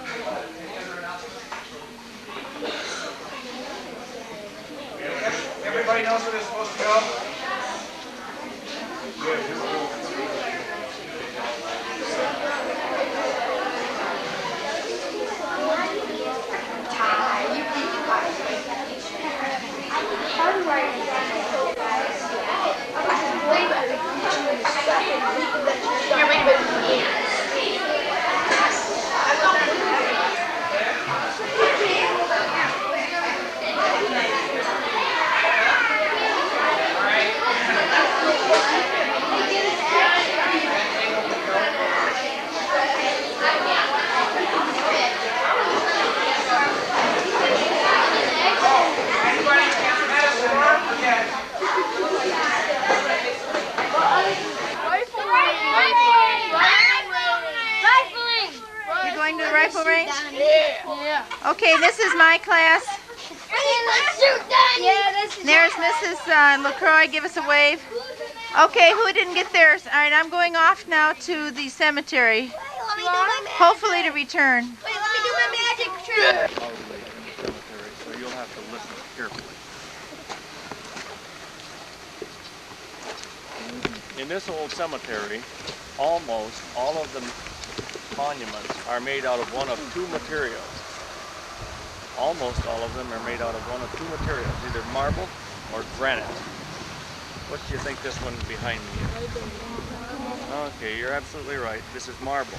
Any other announcements? Everybody knows where they're supposed to go? You're going to the rifle range? Yeah. Okay, this is my class. There's Mrs. LaCroix. Give us a wave. Okay, who didn't get theirs? All right, I'm going off now to the cemetery. Hopefully to return. Wait, let me do my magic trick. Probably in the cemetery, so you'll have to listen carefully. In this old cemetery, almost all of the monuments are made out of one of two materials. Almost all of them are made out of one of two materials, either marble or granite. What do you think this one behind me is? Okay, you're absolutely right. This is marble.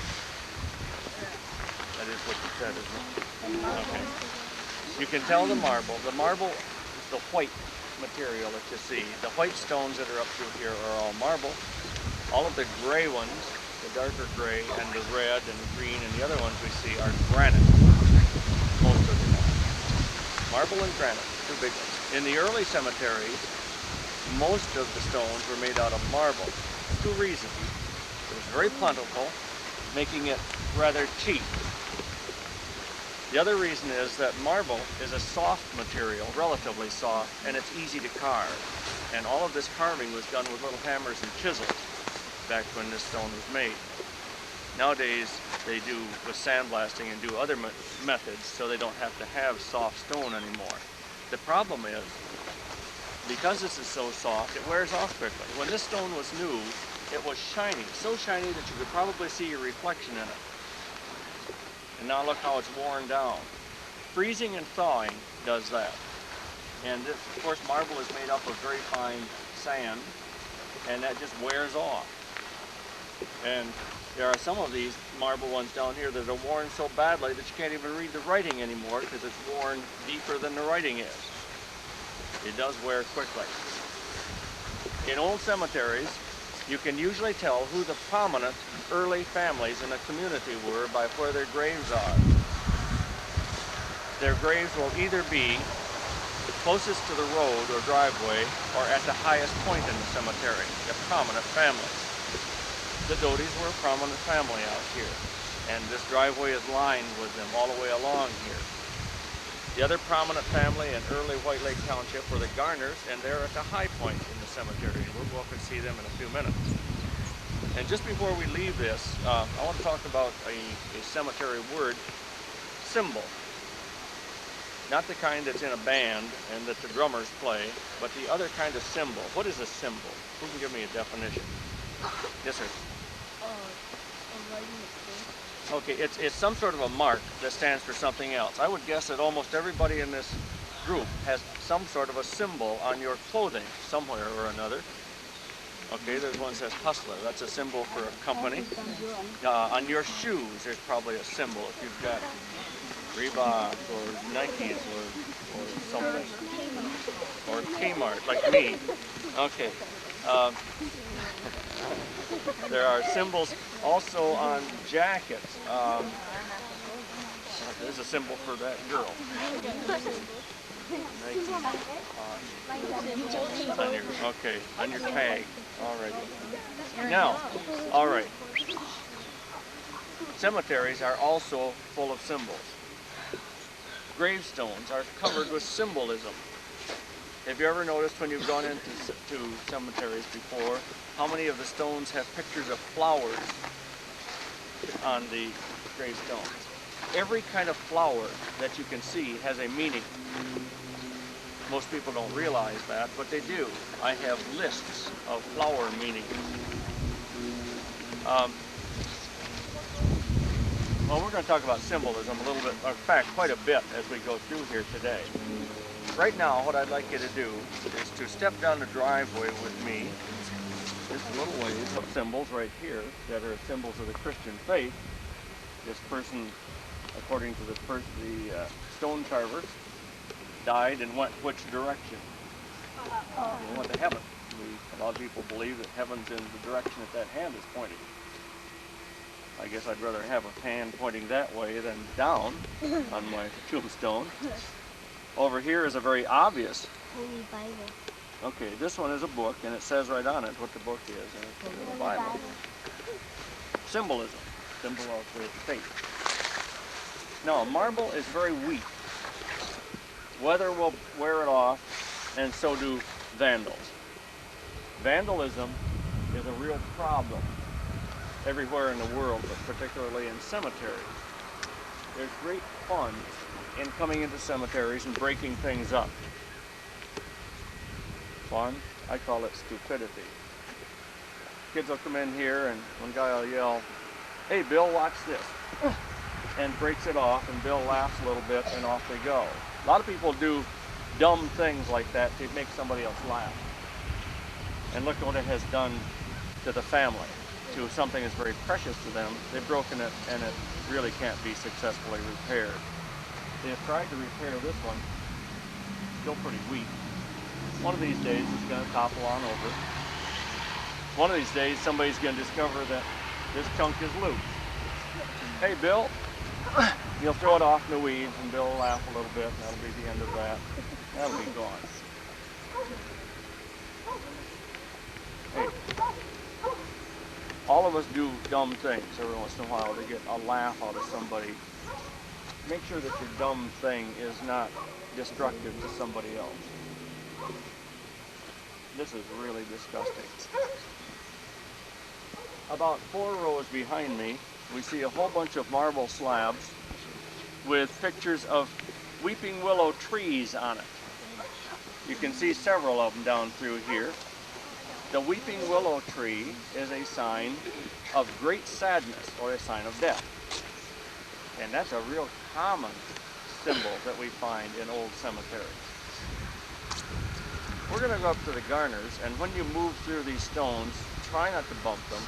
That is what you said, isn't it? Okay. You can tell the marble. The marble is the white material that you see. The white stones that are up through here are all marble. All of the gray ones, the darker gray and the red and the green and the other ones we see are granite. Most of them are. Marble and granite, two big ones. In the early cemeteries, most of the stones were made out of marble. Two reasons. It was very plentiful, making it rather cheap. The other reason is that marble is a soft material, relatively soft, and it's easy to carve. And all of this carving was done with little hammers and chisels back when this stone was made. Nowadays, they do with sandblasting and do other methods, so they don't have to have soft stone anymore. The problem is, because this is so soft, it wears off quickly. When this stone was new, it was shiny, so shiny that you could probably see your reflection in it. And now look how it's worn down. Freezing and thawing does that. And this, of course, marble is made up of very fine sand, and that just wears off. And there are some of these marble ones down here that are worn so badly that you can't even read the writing anymore because it's worn deeper than the writing is. It does wear quickly. In old cemeteries, you can usually tell who the prominent early families in a community were by where their graves are. Their graves will either be closest to the road or driveway or at the highest point in the cemetery, the prominent families. The Doties were a prominent family out here, and this driveway is lined with them all the way along here. The other prominent family in early White Lake Township were the Garners, and they're at the high point in the cemetery, and we'll go up and see them in a few minutes. And just before we leave this, I want to talk about a cemetery word, cymbal. Not the kind that's in a band and that the drummers play, but the other kind of cymbal. What is a cymbal? Who can give me a definition? Yes, sir. Okay, it's some sort of a mark that stands for something else. I would guess that almost everybody in this group has some sort of a symbol on your clothing, somewhere or another. Okay, there's one that says Hustler. That's a symbol for a company. On your shoes, there's probably a symbol if you've got Reebok or Nikes or something. Or Kmart, like me. Okay. There are symbols also on jackets. There's a symbol for that girl. On your tag. All right. Now, all right. Cemeteries are also full of symbols. Gravestones are covered with symbolism. Have you ever noticed when you've gone into cemeteries before, how many of the stones have pictures of flowers on the gravestones? Every kind of flower that you can see has a meaning. Most people don't realize that, but they do. I have lists of flower meanings. Well, we're going to talk about symbolism a little bit, in fact, quite a bit as we go through here today. Right now, what I'd like you to do is to step down the driveway with me. Just a little ways of symbols right here that are symbols of the Christian faith. This person, according to the stone carver, died and went which direction? He went to heaven. A lot of people believe that heaven's in the direction that that hand is pointing. I guess I'd rather have a hand pointing that way than down on my tombstone. Over here is a very obvious. Holy Bible. Okay, this one is a book, and it says right on it what the book is, and it's the Bible. Symbolism, symbol of the faith. Now, marble is very weak. Weather will wear it off, and so do vandals. Vandalism is a real problem everywhere in the world, but particularly in cemeteries. There's great fun in coming into cemeteries and breaking things up. Fun? I call it stupidity. Kids will come in here and one guy will yell, "Hey Bill, watch this," and breaks it off, and Bill laughs a little bit and off they go. A lot of people do dumb things like that to make somebody else laugh. And look what it has done to the family. to something that's very precious to them, they've broken it and it really can't be successfully repaired. They have tried to repair this one, still pretty weak. One of these days it's going to topple on over. One of these days somebody's going to discover that this chunk is loose. Hey Bill, you'll throw it off in the weeds and Bill will laugh a little bit and that'll be the end of that. That'll be gone. Hey, all of us do dumb things every once in a while to get a laugh out of somebody. Make sure that your dumb thing is not destructive to somebody else. This is really disgusting. About 4 rows behind me, we see a whole bunch of marble slabs with pictures of weeping willow trees on it. You can see several of them down through here. The weeping willow tree is a sign of great sadness or a sign of death. And that's a real common symbol that we find in old cemeteries. We're going to go up to the garners, and when you move through these stones, try not to bump them,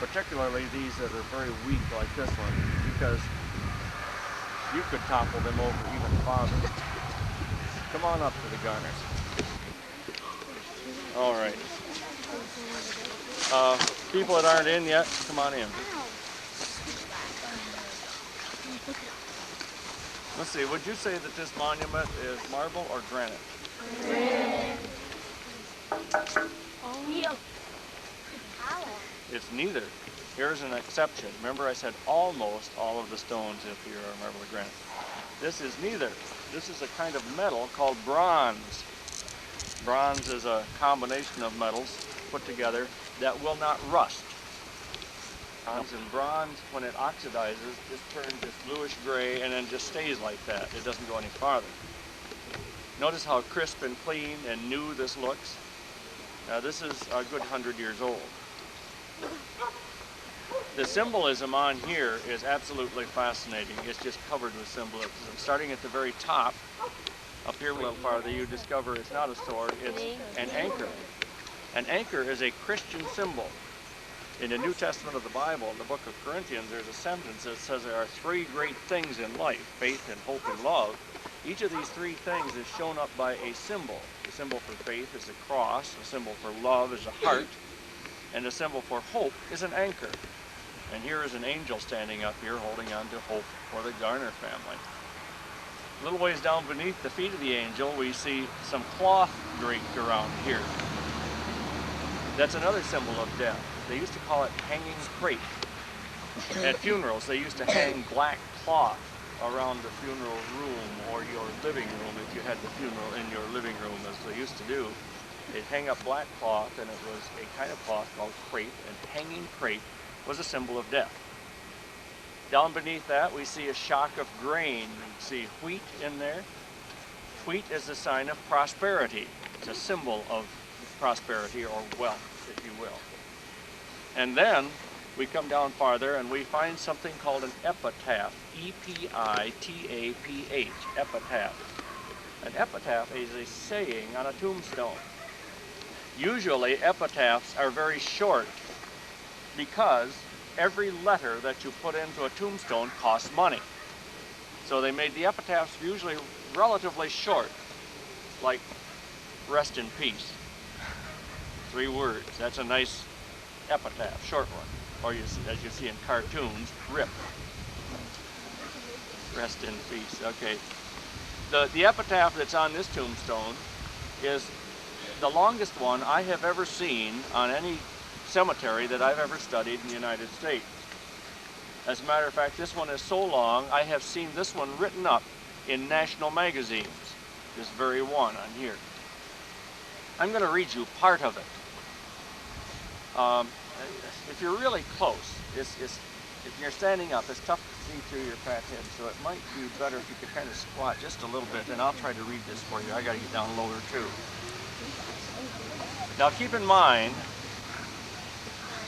particularly these that are very weak like this one, because you could topple them over even farther. Come on up to the garners. All right. People that aren't in yet, come on in. Let's see, would you say that this monument is marble or granite? It's neither. Here's an exception. Remember I said almost all of the stones up here are marble or granite. This is neither. This is a kind of metal called bronze. Bronze is a combination of metals put together that will not rust. And bronze, when it oxidizes, just turns this bluish gray and then just stays like that. It doesn't go any farther. Notice how crisp and clean and new this looks. Now this is a good 100 years old. The symbolism on here is absolutely fascinating. It's just covered with symbolism. Starting at the very top, up here a little farther, you discover it's not a sword, it's an anchor. An anchor is a Christian symbol. In the New Testament of the Bible, in the book of Corinthians, there's a sentence that says there are 3 great things in life, faith and hope and love. Each of these 3 things is shown up by a symbol. The symbol for faith is a cross, the symbol for love is a heart, and the symbol for hope is an anchor. And here is an angel standing up here holding on to hope for the Garner family. A little ways down beneath the feet of the angel, we see some cloth draped around here. That's another symbol of death. They used to call it hanging crape. At funerals, they used to hang black cloth around the funeral room or your living room if you had the funeral in your living room, as they used to do. They'd hang up black cloth, and it was a kind of cloth called crape, and hanging crape was a symbol of death. Down beneath that, we see a shock of grain. You see wheat in there. Wheat is a sign of prosperity. It's a symbol of prosperity or wealth, if you will. And then we come down farther and we find something called an epitaph. E-P-I-T-A-P-H, epitaph. An epitaph is a saying on a tombstone. Usually epitaphs are very short because every letter that you put into a tombstone costs money. So they made the epitaphs usually relatively short, like rest in peace. 3 words. That's a nice epitaph, short one. Or you see, as you see in cartoons, RIP. Rest in peace. Okay. The epitaph that's on this tombstone is the longest one I have ever seen on any cemetery that I've ever studied in the United States. As a matter of fact, this one is so long, I have seen this one written up in national magazines. This very one on here. I'm going to read you part of it. If you're really close, if you're standing up, it's tough to see through your fat head, so it might be better if you could kind of squat just a little bit, and I'll try to read this for you. I got to get down lower too. Now keep in mind,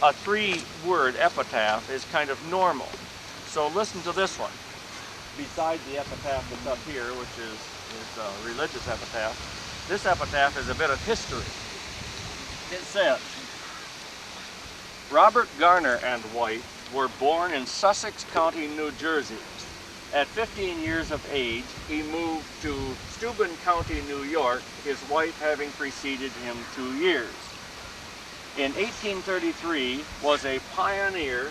a 3-word epitaph is kind of normal. So listen to this one. Besides the epitaph that's up here, which is a religious epitaph, this epitaph is a bit of history. It says, Robert Garner and wife were born in Sussex County, New Jersey. At 15 years of age, he moved to Steuben County, New York, his wife having preceded him 2 years. In 1833, was a pioneer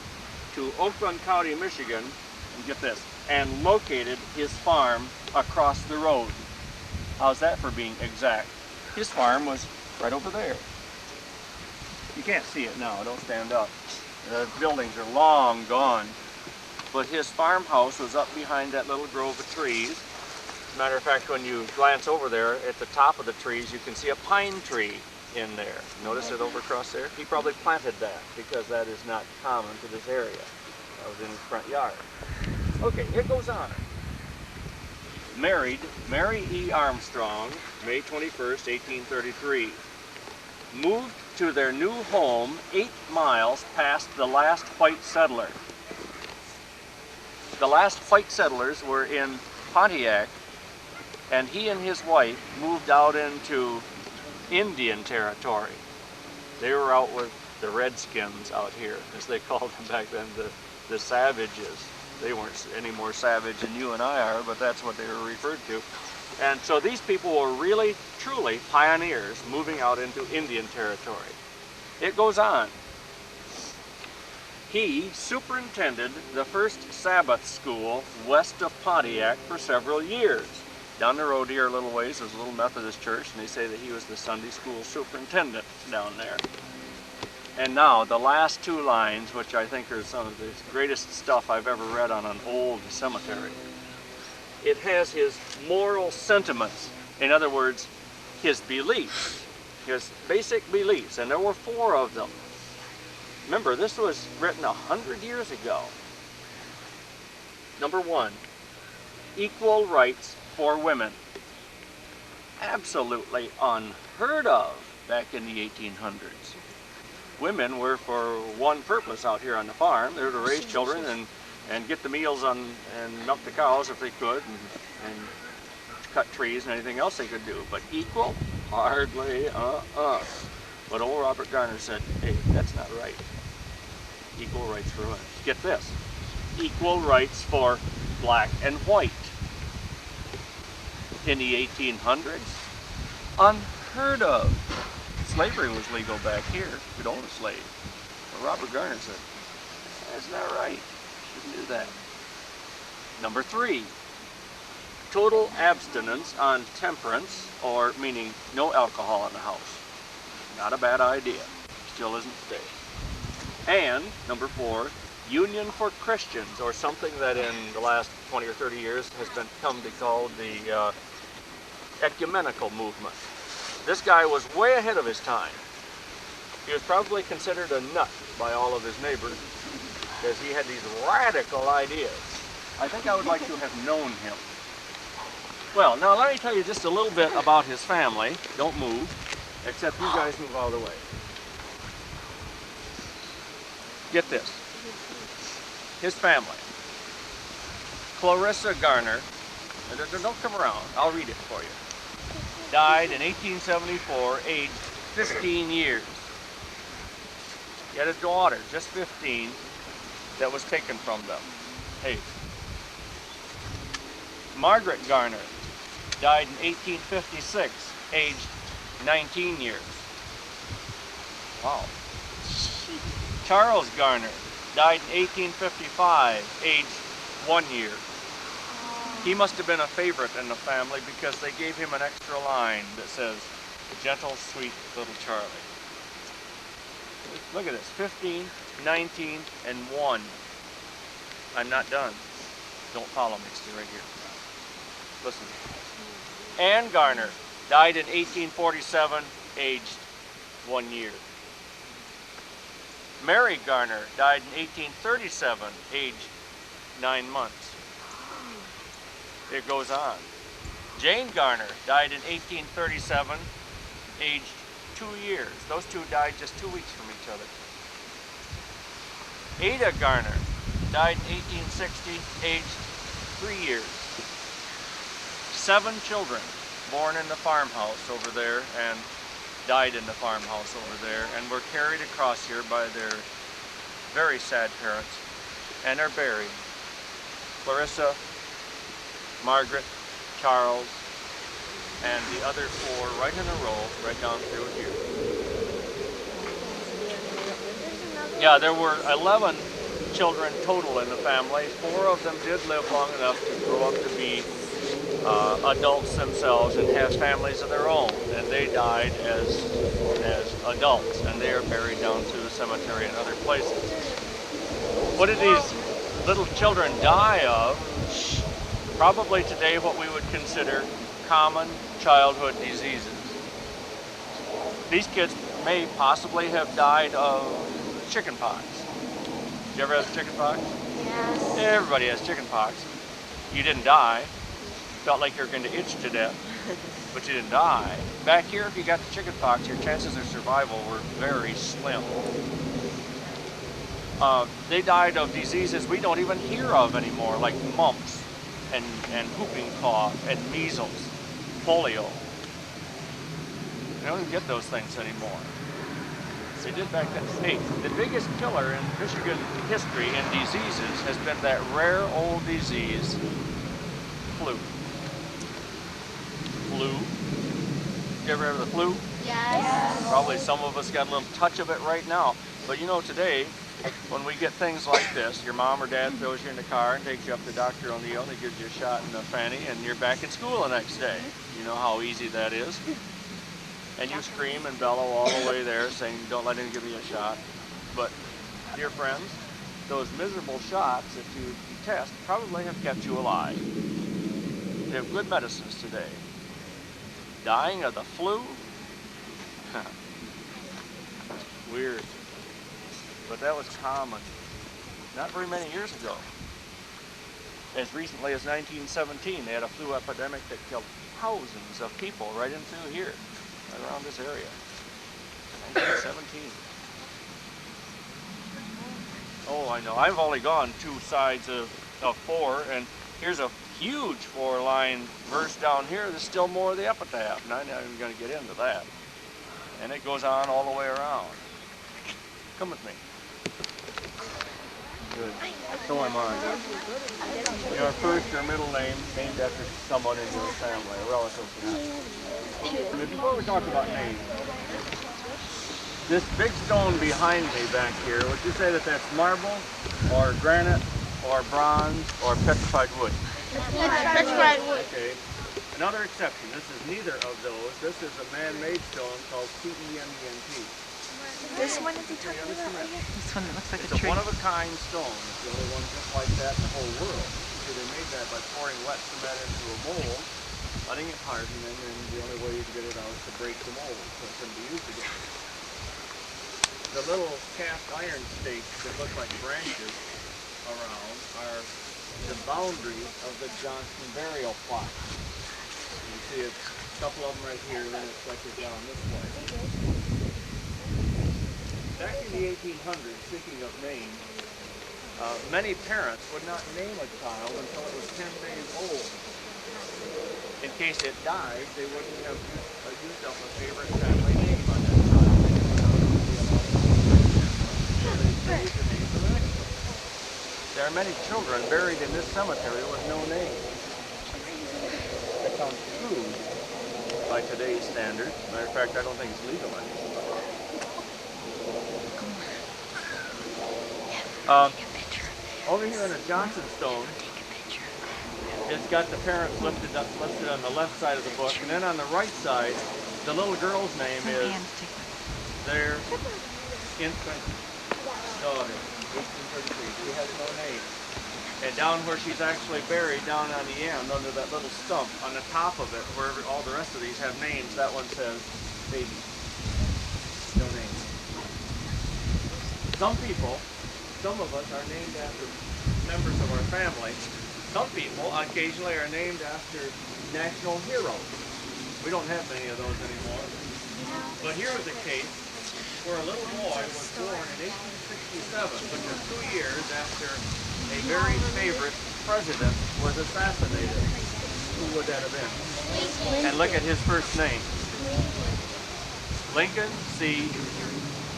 to Oakland County, Michigan, and get this, and located his farm across the road. How's that for being exact? His farm was right over there. You can't see it now, don't stand up. The buildings are long gone. But his farmhouse was up behind that little grove of trees. Matter of fact, when you glance over there, at the top of the trees, you can see a pine tree in there. Notice it over across there? He probably planted that because that is not common to this area. That was in his front yard. Okay, it goes on. Married Mary E. Armstrong, May 21st, 1833. Moved to their new home 8 miles past the last white settler. The last white settlers were in Pontiac, and he and his wife moved out into Indian territory. They were out with the Redskins out here, as they called them back then, the savages. They weren't any more savage than you and I are, but that's what they were referred to. And so these people were really, truly pioneers moving out into Indian territory. It goes on. He superintended the first Sabbath school west of Pontiac for several years. Down the road here a little ways is a little Methodist church, and they say that he was the Sunday school superintendent down there. And now the last 2 lines, which I think are some of the greatest stuff I've ever read on an old cemetery. It has his moral sentiments. In other words, his beliefs, his basic beliefs, and there were 4 of them. Remember, this was written 100 years ago. Number 1, equal rights for women. Absolutely unheard of back in the 1800s. Women were for one purpose out here on the farm. They were to raise children and get the meals on and milk the cows if they could, and cut trees and anything else they could do. But equal? Hardly, But old Robert Garner said, hey, that's not right. Equal rights for women. Get this. Equal rights for black and white. In the 1800s, unheard of. Slavery was legal back here. You could own a slave. But Robert Garner said, that's not right. Shouldn't do that. Number 3, total abstinence on temperance, or meaning no alcohol in the house. Not a bad idea. Still isn't today. And number 4, Union for Christians, or something that in the last 20 or 30 years has come to be called the ecumenical movement. This guy was way ahead of his time. He was probably considered a nut by all of his neighbors because he had these radical ideas. I think I would like to have known him. Well, now let me tell you just a little bit about his family. Don't move, except you guys move out of the way. Get this. His family. Clarissa Garner, don't come around, I'll read it for you. Died in 1874, aged 15 years. He had a daughter, just 15, that was taken from them. Hey. Margaret Garner died in 1856, aged 19 years. Wow. Charles Garner died in 1855, aged 1 year. He must have been a favorite in the family because they gave him an extra line that says, gentle, sweet little Charlie. Look at this, 15, 19, and 1. I'm not done. Don't follow me, stay right here. Listen. Anne Garner died in 1847, aged 1 year. Mary Garner died in 1837, aged 9 months. It goes on. Jane Garner died in 1837, aged 2 years. Those two died just 2 weeks from each other. Ada Garner died in 1860, aged 3 years. 7 children born in the farmhouse over there and died in the farmhouse over there and were carried across here by their very sad parents, and they're buried. Clarissa, Margaret, Charles, and the other four right in a row, right down through here. Yeah, there were 11 children total in the family. 4 of them did live long enough to grow up to be adults themselves and have families of their own, and they died as adults, and they are buried down through the cemetery and other places. What did these little children die of? Probably today what we would consider common childhood diseases. These kids may possibly have died of chicken pox. Did you ever have chicken pox? Yes. Everybody has chicken pox. You didn't die. Felt like you were going to itch to death, but you didn't die. Back here, if you got the chicken pox, your chances of survival were very slim. They died of diseases we don't even hear of anymore, like mumps and whooping cough and measles, polio. They don't even get those things anymore. They did back then. Hey, the biggest killer in Michigan history in diseases has been that rare old disease, flu. Flu. You ever have the flu? Yes. Probably some of us got a little touch of it right now. But you know, today, when we get things like this, your mom or dad throws you in the car and takes you up to Dr. O'Neill and he gives you a shot in the fanny and you're back in school the next day. You know how easy that is? And you scream and bellow all the way there saying, don't let him give me a shot. But, dear friends, those miserable shots that you test probably have kept you alive. They have good medicines today. Dying of the flu? Weird. But that was common. Not very many years ago. As recently as 1917, they had a flu epidemic that killed thousands of people right in through here, right around this area. 1917. Oh, I know. I've only gone 2 sides of 4, and here's a huge 4-line verse down here. There's still more of the epitaph, and I'm not even going to get into that. And it goes on all the way around. Come with me. Good. So am I. Your first or middle name named after someone in your family, a relative. Before we talk about names, this big stone behind me back here, would you say that that's marble, or granite, or bronze, or petrified wood? Petrified wood. Okay. Another exception. This is neither of those. This is a man-made stone called CEMENT. This one is he talking about? This one that looks like It's a a tree. one-of-a-kind stone. It's the only one just like that in the whole world. So they made that by pouring wet cement into a mold, letting it harden, and then the only way you can get it out is to break the mold so it can be used again. The little cast iron stakes that look like branches around are the boundaries of the Johnson burial plot. You see it's a couple of them right here, then it's like it's down this way. Back in the 1800s, speaking of names, many parents would not name a child until it was 10 days old. In case it died, they wouldn't have used up a favorite family name on that child. There are many children buried in this cemetery with no name. That sounds crude by today's standards. Matter of fact, I don't think it's legal anymore. Over here in a Johnson stone, it's got the parents listed on the left side of the book, and then on the right side, the little girl's name is their infant daughter, 1833. She has no name. And down where she's actually buried, down on the end, under that little stump, on the top of it, where all the rest of these have names, that one says baby. No name. Some of us are named after members of our family. Some people occasionally are named after national heroes. We don't have many of those anymore. But here was a case where a little boy was born in 1867, which is 2 years after a very favorite president was assassinated. Who would that have been? And look at his first name. Lincoln C.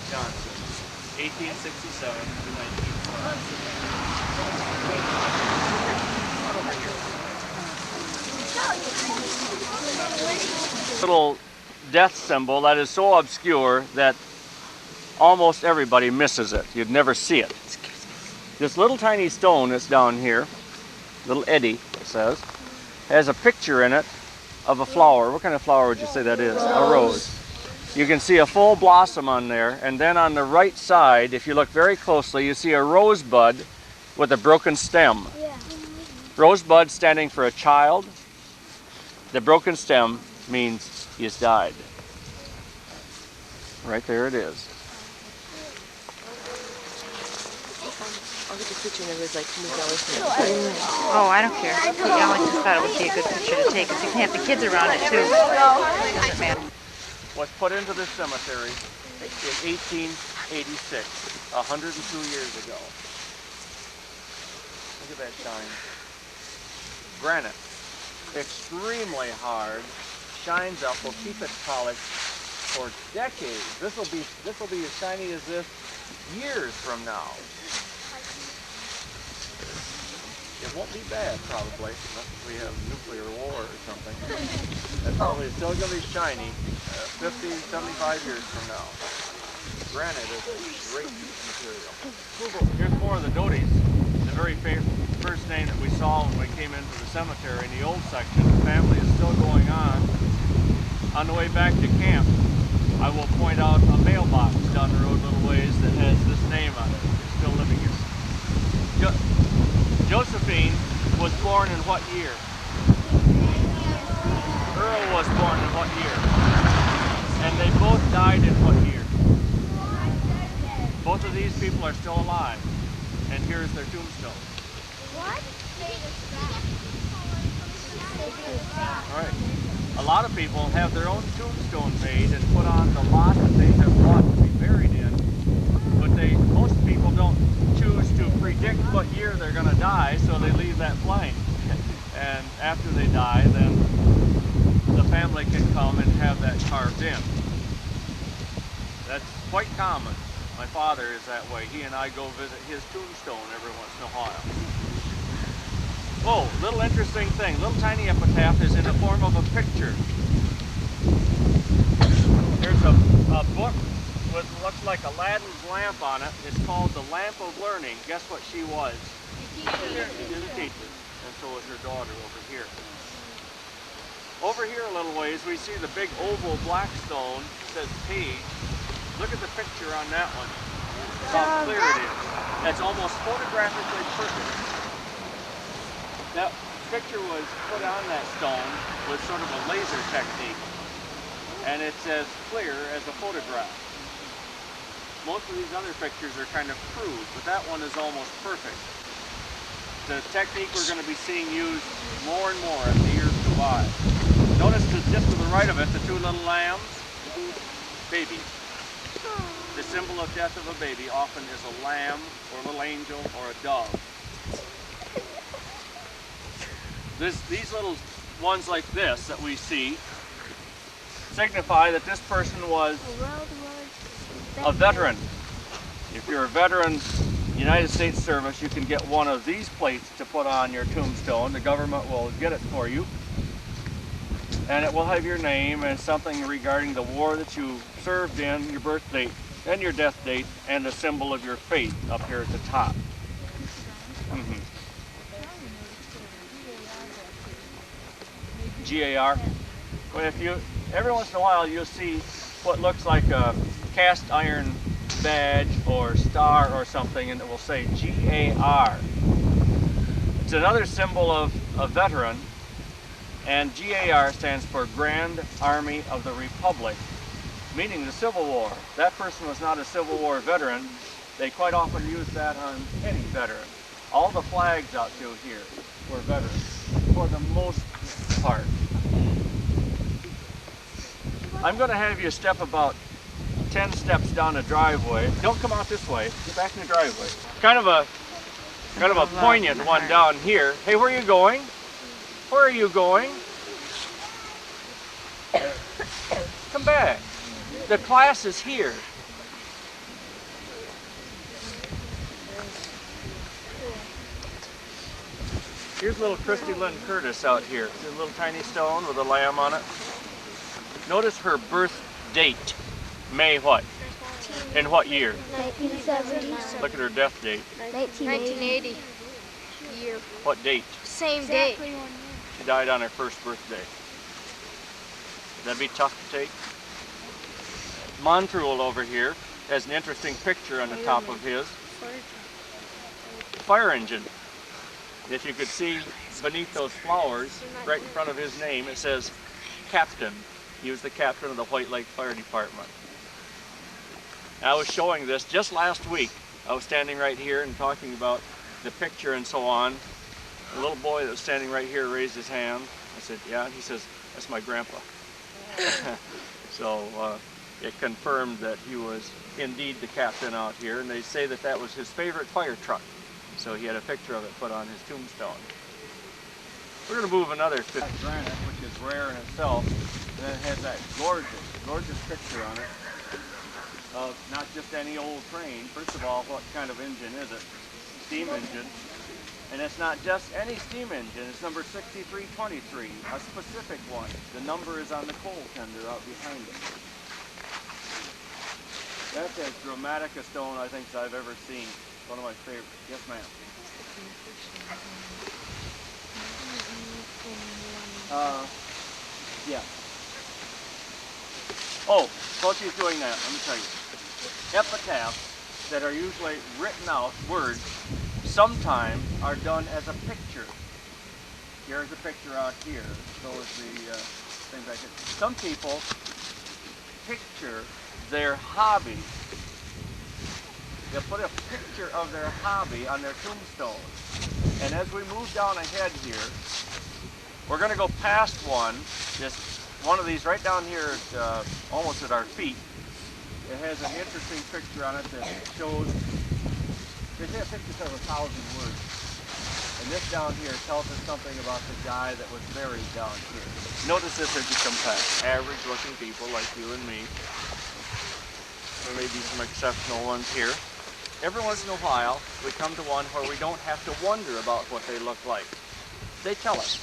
Johnson. 1867 to 1920. Little death symbol that is so obscure that almost everybody misses it. You'd never see it. This little tiny stone that's down here, little eddy, it says, has a picture in it of a flower. What kind of flower would you say that is? A rose. You can see a full blossom on there, and then on the right side, if you look very closely, you see a rosebud with a broken stem. Rosebud standing for a child. The broken stem means he has died. Right there it is. I'll get the picture and everybody's like, can we go with me? Oh, I don't care. I only just thought it would be a good picture to take because you can have the kids around it too. Doesn't matter. Was put into this cemetery in 1886, 102 years ago. Look at that shine. Granite, extremely hard, shines up, will keep it polished for decades. This will be as shiny as this years from now. It won't be bad, probably, unless we have nuclear war or something. That's probably still going to be shiny 50, 75 years from now. Granite is a great material. Here's more of the Doties. The very first name that we saw when we came into the cemetery in the old section. The family is still going on. On the way back to camp, I will point out a mailbox down the road a little ways that has this name on it. It's still living here. Josephine was born in what year? Earl was born in what year? And they both died in what year? Both of these people are still alive. And here's their tombstone. What? All right. A lot of people have their own tombstone made and put on the lot that they have bought to be buried in. But most people don't choose to predict what year they're going to die, so they leave that blank. And after they die, then the family can come and have that carved in. That's quite common. My father is that way. He and I go visit his tombstone every once in a while. Oh, little interesting thing. Little tiny epitaph is in the form of a picture. There's a book with looks like Aladdin's lamp on it. It's called The Lamp of Learning. Guess what she was? She was a teacher. And so was her daughter over here. Over here a little ways, we see the big oval black stone. It says page. Look at the picture on that one. How clear it is. That's almost photographically perfect. That picture was put on that stone with sort of a laser technique. And it's as clear as a photograph. Most of these other pictures are kind of crude, but that one is almost perfect. The technique we're going to be seeing used more and more as the years go by. Notice just to the right of it, the two little lambs, babies. The symbol of death of a baby often is a lamb, or a little angel, or a dove. These little ones like this that we see signify that this person was a veteran. If you're a veteran United States service, you can get one of these plates to put on your tombstone. The government will get it for you. And it will have your name and something regarding the war that you served in, your birth date, and your death date, and the symbol of your faith up here at the top. GAR. Well, every once in a while you'll see what looks like a cast iron badge or star or something, and it will say GAR. It's another symbol of a veteran, and GAR stands for Grand Army of the Republic, meaning the Civil War. That person was not a Civil War veteran. They quite often use that on any veteran. All the flags out through here were veterans, for the most part. I'm going to have you step about 10 steps down the driveway. Don't come out this way. Get back in the driveway. Kind of a poignant one down here. Hey, where are you going? Where are you going? Come back. The class is here. Here's little Christy Lynn Curtis out here. It's a little tiny stone with a lamb on it. Notice her birth date. May what? In what year? 1970. Look at her death date. 1980. Year. What date? Same date. She died on her first birthday. That'd be tough to take. Montrule over here has an interesting picture on the top of his. Fire engine. If you could see beneath those flowers, right in front of his name, it says Captain. He was the captain of the White Lake Fire Department. I was showing this just last week. I was standing right here and talking about the picture and so on. The little boy that was standing right here raised his hand. I said, yeah, and he says, that's my grandpa. So it confirmed that he was indeed the captain out here, and they say that that was his favorite fire truck. So he had a picture of it put on his tombstone. We're going to move another granite, which is rare in itself, and then it has that gorgeous picture on it of not just any old train. First of all, what kind of engine is it? Steam engine. And it's not just any steam engine, it's number 6323, a specific one. The number is on the coal tender out behind it. That's as dramatic a stone I think I've ever seen. One of my favorites. Yes, ma'am. Yeah. Oh, while she's doing that, let me tell you. Epitaphs that are usually written out, words, sometimes are done as a picture. Here's a picture out here. So is the thing back here. Some people picture their hobby. They'll put a picture of their hobby on their tombstone. And as we move down ahead here, we're going to go past one. Just one of these right down here, almost at our feet. It has an interesting picture on it that shows. They say a picture says 1,000 words. And this down here tells us something about the guy that was buried down here. Notice this as you come past. Average looking people like you and me. There may be some exceptional ones here. Every once in a while, we come to one where we don't have to wonder about what they look like. They tell us.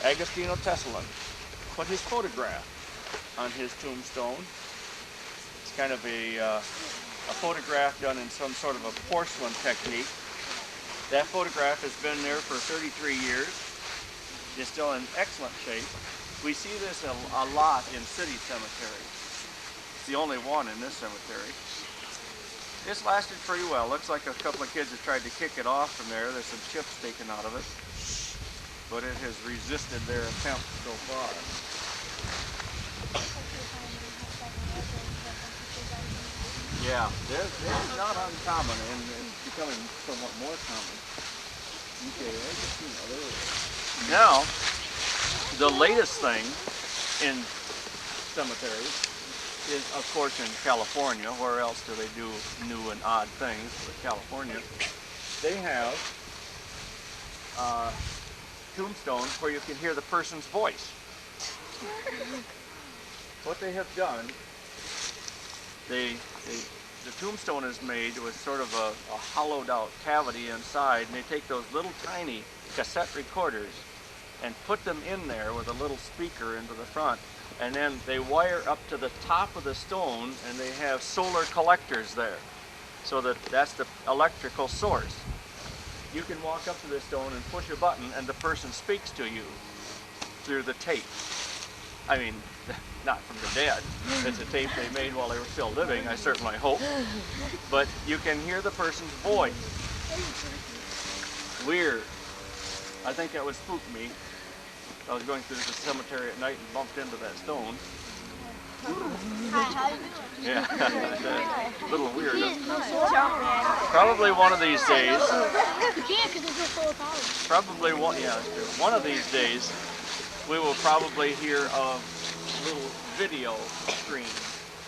Agostino Tessalin put his photograph on his tombstone. It's kind of a photograph done in some sort of a porcelain technique. That photograph has been there for 33 years. It's still in excellent shape. We see this a lot in city cemeteries. It's the only one in this cemetery. It's lasted pretty well. Looks like a couple of kids have tried to kick it off from there. There's some chips taken out of it. But it has resisted their attempt so far. Yeah, this is not uncommon, and it's becoming somewhat more common. Now, the latest thing in cemeteries is, of course, in California. Where else do they do new and odd things? But California, they have tombstones where you can hear the person's voice. What they have done, the tombstone is made with sort of a hollowed out cavity inside, and they take those little tiny cassette recorders and put them in there with a little speaker into the front, and then they wire up to the top of the stone, and they have solar collectors there, so that's the electrical source. You can walk up to this stone and push a button, and the person speaks to you through the tape. I mean, not from the dead. It's a tape they made while they were still living, I certainly hope. But you can hear the person's voice. Weird. I think that would spook me. I was going through the cemetery at night and bumped into that stone. Hi, how you doing? Yeah, a little weird. Probably one of these days. Probably one of these days, we will probably hear of little video screens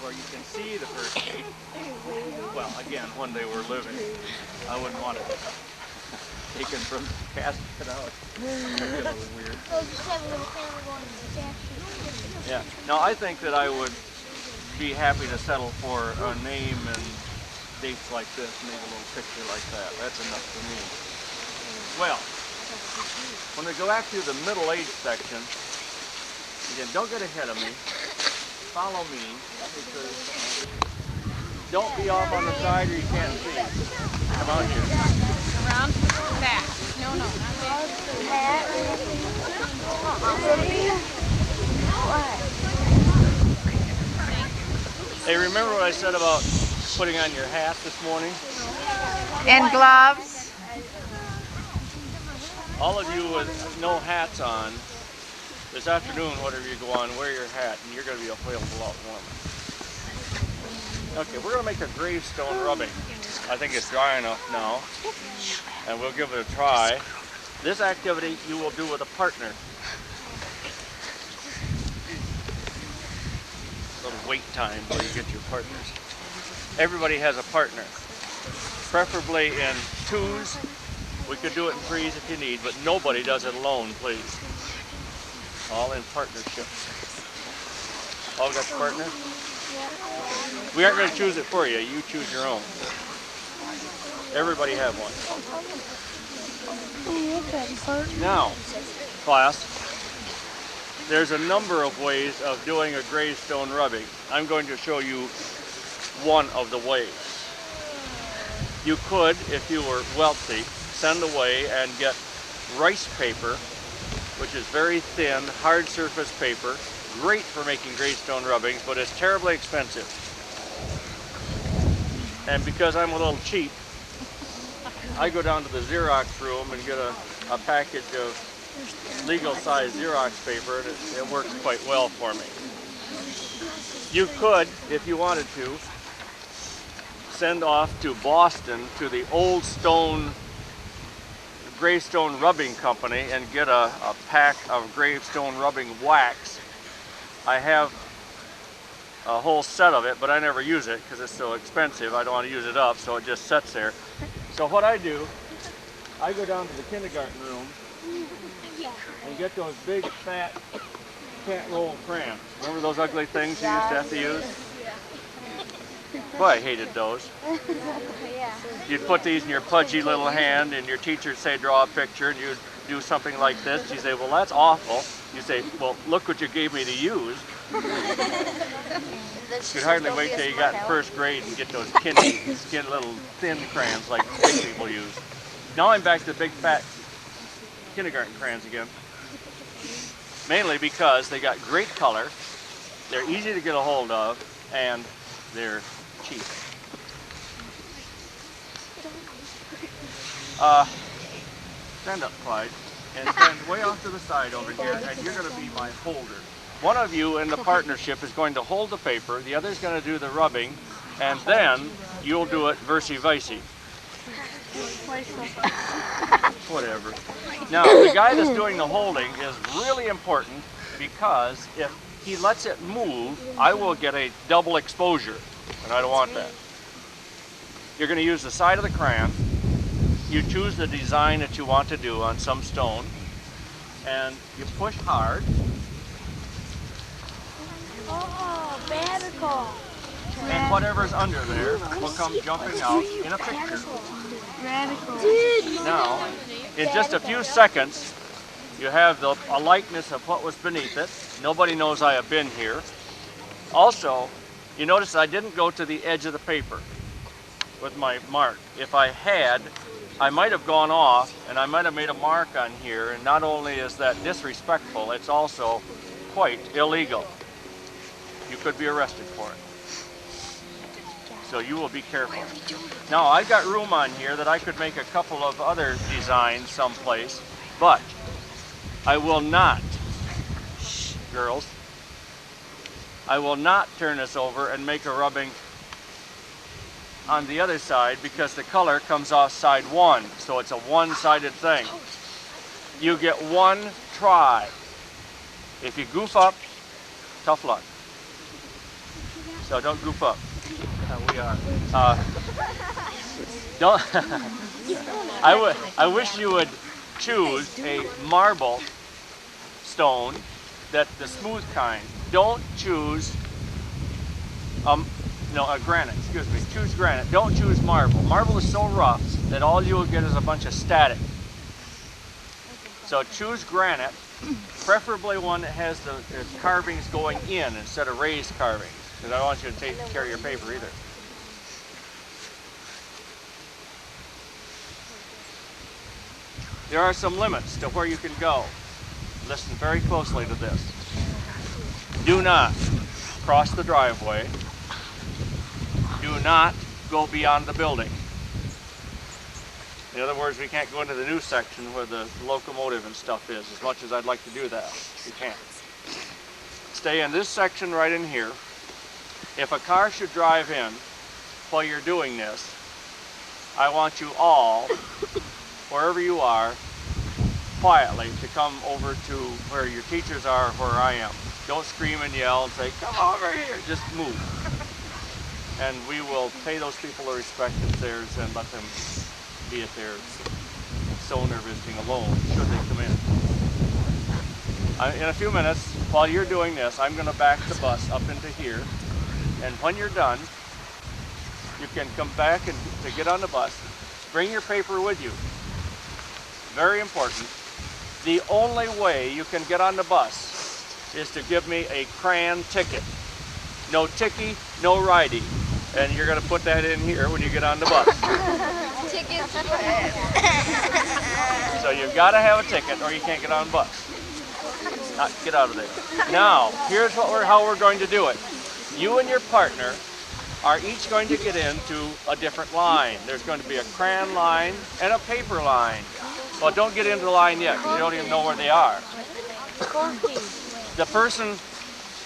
where you can see the person. Well, again, when they were living. I wouldn't want it taken from the casket out. That'd be a little weird. Yeah. Now, I think that I would be happy to settle for a name and dates like this, maybe a little picture like that. That's enough for me. Well, when we go back to the middle age section, again, don't get ahead of me. Follow me. Because don't be off on the side or you can't see. Come on here. Around back. No, not Hey, remember what I said about putting on your hat this morning? And gloves. All of you with no hats on, this afternoon, whatever you go on, wear your hat and you're going to be a whale of a lot warmer. Okay, we're going to make a gravestone rubbing. I think it's dry enough now, and we'll give it a try. This activity you will do with a partner. A little wait time where you get your partners. Everybody has a partner, preferably in twos. We could do it in threes if you need, but nobody does it alone, please. All in partnership. All got your partner? We aren't going to choose it for you. You choose your own. Everybody have one. Now, class, there's a number of ways of doing a gravestone rubbing. I'm going to show you one of the ways. You could, if you were wealthy, send away and get rice paper, which is very thin, hard surface paper, great for making gravestone rubbings, but it's terribly expensive. And because I'm a little cheap, I go down to the Xerox room and get a package of legal size Xerox paper, and it works quite well for me. You could, if you wanted to, send off to Boston to the Old Stone Gravestone Rubbing Company and get a pack of gravestone rubbing wax. I have a whole set of it, but I never use it because it's so expensive. I don't want to use it up, so it just sits there. So what I do, I go down to the kindergarten room and get those big, fat, can't roll crayons. Remember those ugly things you used to have to use? Boy, I hated those. You'd put these in your pudgy little hand and your teacher would say, draw a picture, and you'd do something like this. You'd say, well, that's awful. You say, well, look what you gave me to use. You'd hardly wait till you got in first grade and get those skin little thin crayons like big people use. Now I'm back to the big fat kindergarten crayons again. Mainly because they got great color, they're easy to get a hold of, and they're cheap. Stand up, Clyde, and stand way off to the side over here, and you're going to be my holder. One of you in the partnership is going to hold the paper, the other is going to do the rubbing, and then you'll do it versi-vici. Whatever. Now, the guy that's doing the holding is really important because if he lets it move, I will get a double exposure, and I don't want that. You're going to use the side of the crayon. You choose the design that you want to do on some stone, and you push hard. Oh, radical. And whatever's under there will come jumping out in a picture. Radical. Now, in just a few seconds, you have a likeness of what was beneath it. Nobody knows I have been here. Also, you notice I didn't go to the edge of the paper with my mark. If I had, I might have gone off and I might have made a mark on here, and not only is that disrespectful, it's also quite illegal. You could be arrested for it. So you will be careful. Now, I've got room on here that I could make a couple of other designs someplace, but I will not, girls, I will not turn this over and make a rubbing on the other side because the color comes off side one, so it's a one-sided thing. You get one try. If you goof up, tough luck. So don't goof up. We are. Don't. I wish you would choose a marble stone, that the smooth kind. Don't choose a granite. Excuse me. Choose granite. Don't choose marble. Marble is so rough that all you will get is a bunch of static. So choose granite, preferably one that has the carvings going in instead of raised carvings, because I don't want you to take care of your paper either. There are some limits to where you can go. Listen very closely to this. Do not cross the driveway. Do not go beyond the building. In other words, we can't go into the new section where the locomotive and stuff is, as much as I'd like to do that. We can't. Stay in this section right in here. If a car should drive in while you're doing this, I want you all, wherever you are, quietly to come over to where your teachers are, where I am. Don't scream and yell and say, come over here, just move. And we will pay those people the respect that's theirs and let them be at their zone they're visiting alone, should they come in. In a few minutes, while you're doing this, I'm going to back the bus up into here, and when you're done, you can come back and to get on the bus, bring your paper with you. Very important. The only way you can get on the bus is to give me a crayon ticket. No ticky, no ridey. And you're going to put that in here when you get on the bus. So you've got to have a ticket or you can't get on the bus. Get out of there. Now, here's how we're going to do it. You and your partner are each going to get into a different line. There's going to be a crayon line and a paper line. Well, don't get into the line yet, because you don't even know where they are. The person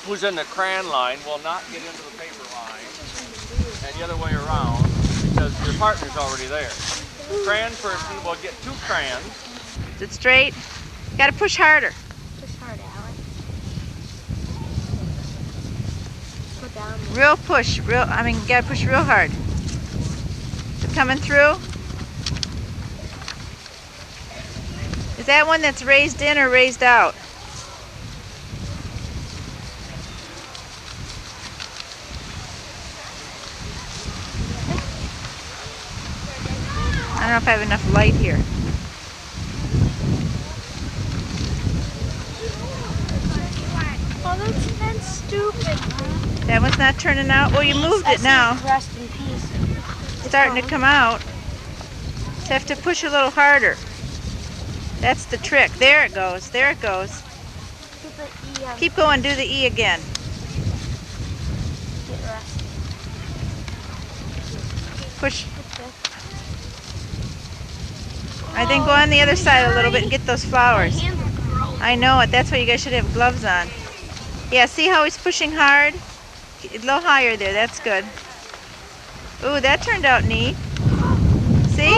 who's in the crayon line will not get into the paper line, and the other way around, because your partner's already there. The crayon person will get 2 crayons. Is it straight? You gotta push harder. Push hard, Alan. Put down. Real push, you gotta push real hard. Is it coming through? Is that one that's raised in or raised out? I don't know if I have enough light here. Oh, that's stupid. That one's not turning out? Well, you moved it now. Rest in peace. It's starting to come out. Just have to push a little harder. That's the trick. There it goes. There it goes. Put the E on. Keep going. Do the E again. Get rest. Push. I think go on the other side a little bit and get those flowers. I know it. That's why you guys should have gloves on. Yeah, see how he's pushing hard? A little higher there. That's good. Ooh, that turned out neat. See?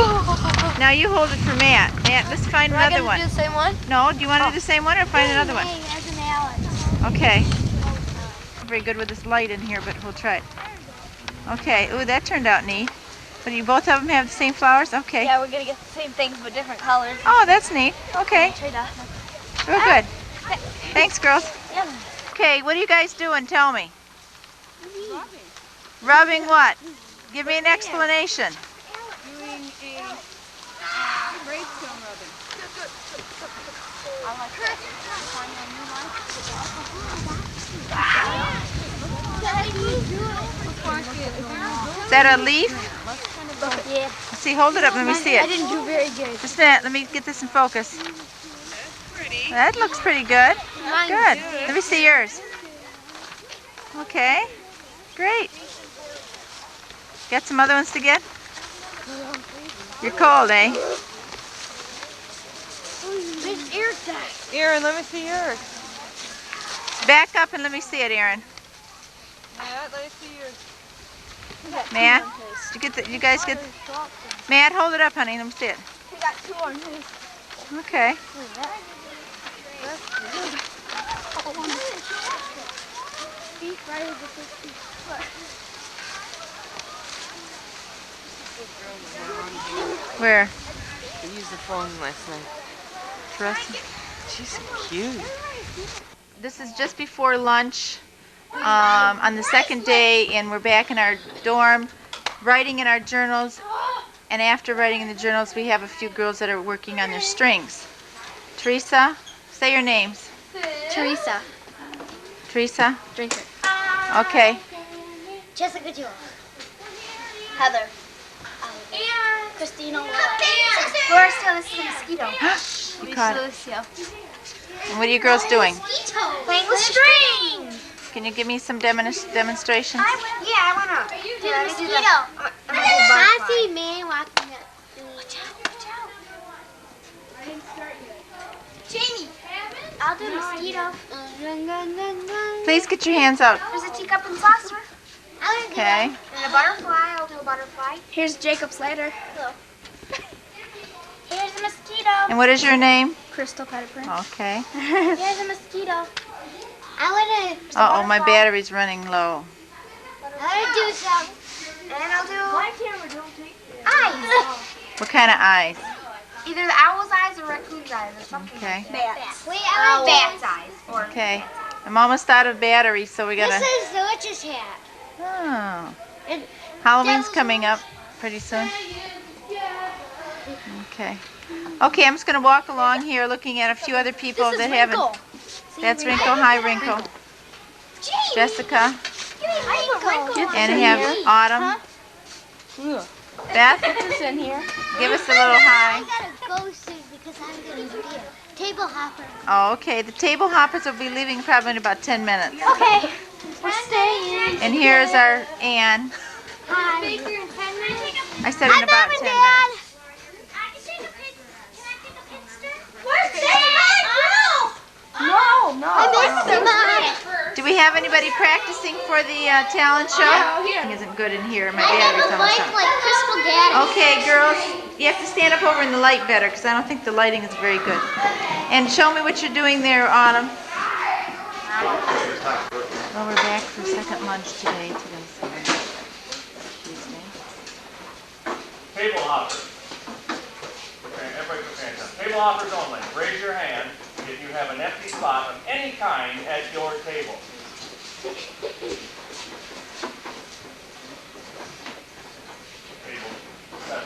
Now you hold it for Matt. Matt, let's find another one. Do the same one? No, do you want to do the same one or find another one? Hey, as an Alex. Okay. Not very good with this light in here, but we'll try it. Okay. Ooh, that turned out neat. But you both of them have the same flowers? Okay. Yeah, we're gonna get the same things but different colors. Oh, that's neat. Okay. Trade off. Real good. Thanks, girls. Yeah. Okay, what are you guys doing? Tell me. Rubbing what? Give me an explanation. Doing a gravestone rubbing. I like that. Find a new one. Is that a leaf? Yeah. See, hold it up. Let me see I it. didn't do very good. Just a minute. Let me get this in focus. That looks pretty good. Good. Let me see yours. Okay. Great. Got some other ones to get? You're cold, eh? There's ear tag. Aaron, let me see yours. Back up and let me see it, Aaron. Matt, let me see yours. Matt, did you guys get? Matt, hold it up, honey. Let me see it. We got 2 on his. Okay. Where? I used the phone last night. Dressing. She's so cute. This is just before lunch on the second day, and we're back in our dorm writing in our journals. And after writing in the journals, we have a few girls that are working on their strings. Teresa, say your names. Teresa. Teresa? Drinker. Okay. Jessica Jewel. Heather. Christina. Laura still is a mosquito. You caught it. Lucio. And what are you girls doing? Playing with string. Can you give me some demonstrations? I wanna do the mosquito. I see me walking up. Jamie, I'll do mosquito. Please get your hands out. There's a teacup and saucer. Okay. And a butterfly. I'll do a butterfly. Here's Jacob's ladder. Hello. Here's a mosquito. And what is your name? Crystal Pettigrew. Okay. Here's a mosquito. I want to. Uh-oh, my battery's running low. I want to do some. And I'll do. My camera don't take eyes. What kind of eyes? Either the owl's eyes or raccoon's eyes or something. Okay. Bats. Wait, I want bat's eyes. Or Okay. I'm almost out of battery, so we gotta... This is the witch's hat. Oh. And Halloween's coming up pretty soon. Okay. Okay, I'm just gonna walk along here looking at a few other people that haven't... That's Wrinkle. Hi, Wrinkle. Jessica. And I have Autumn. Beth, What's in here? give us a little hi. I gotta go soon because I'm gonna be a table hopper. Oh, okay. The table hoppers will be leaving probably in about 10 minutes. Okay. We're staying. And here's our Ann. Hi. I said in about 10 minutes. We're staying. No. I missed the mom. Do we have anybody practicing for the talent show? It isn't good in here. My battery's almost out. Like Crystal Gaddis. Okay, girls, you have to stand up over in the light better because I don't think the lighting is very good. And show me what you're doing there, Autumn. Well, we're back for second lunch today. Today's Tuesday. Table hoppers. Okay, everybody put your hands up. Table hoppers only. Raise your hand if you have an empty spot of any kind at your table. Table 7.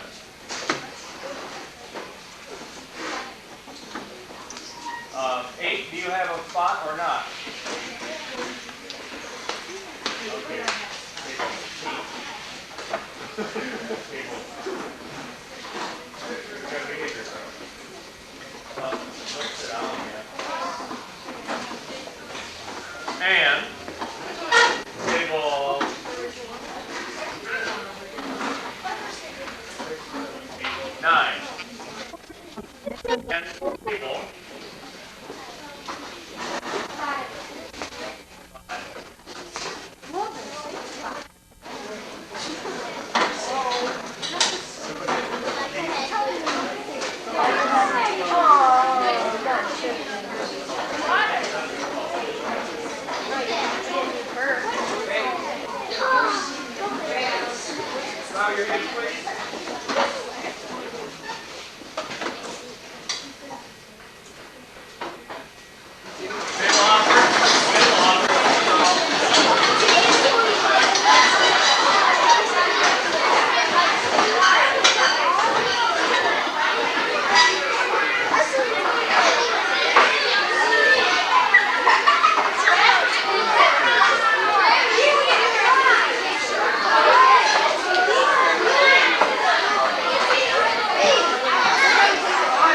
Eight, do you have a spot or not? Okay. Table 8. And table 9. And table 5. Bow your heads, please.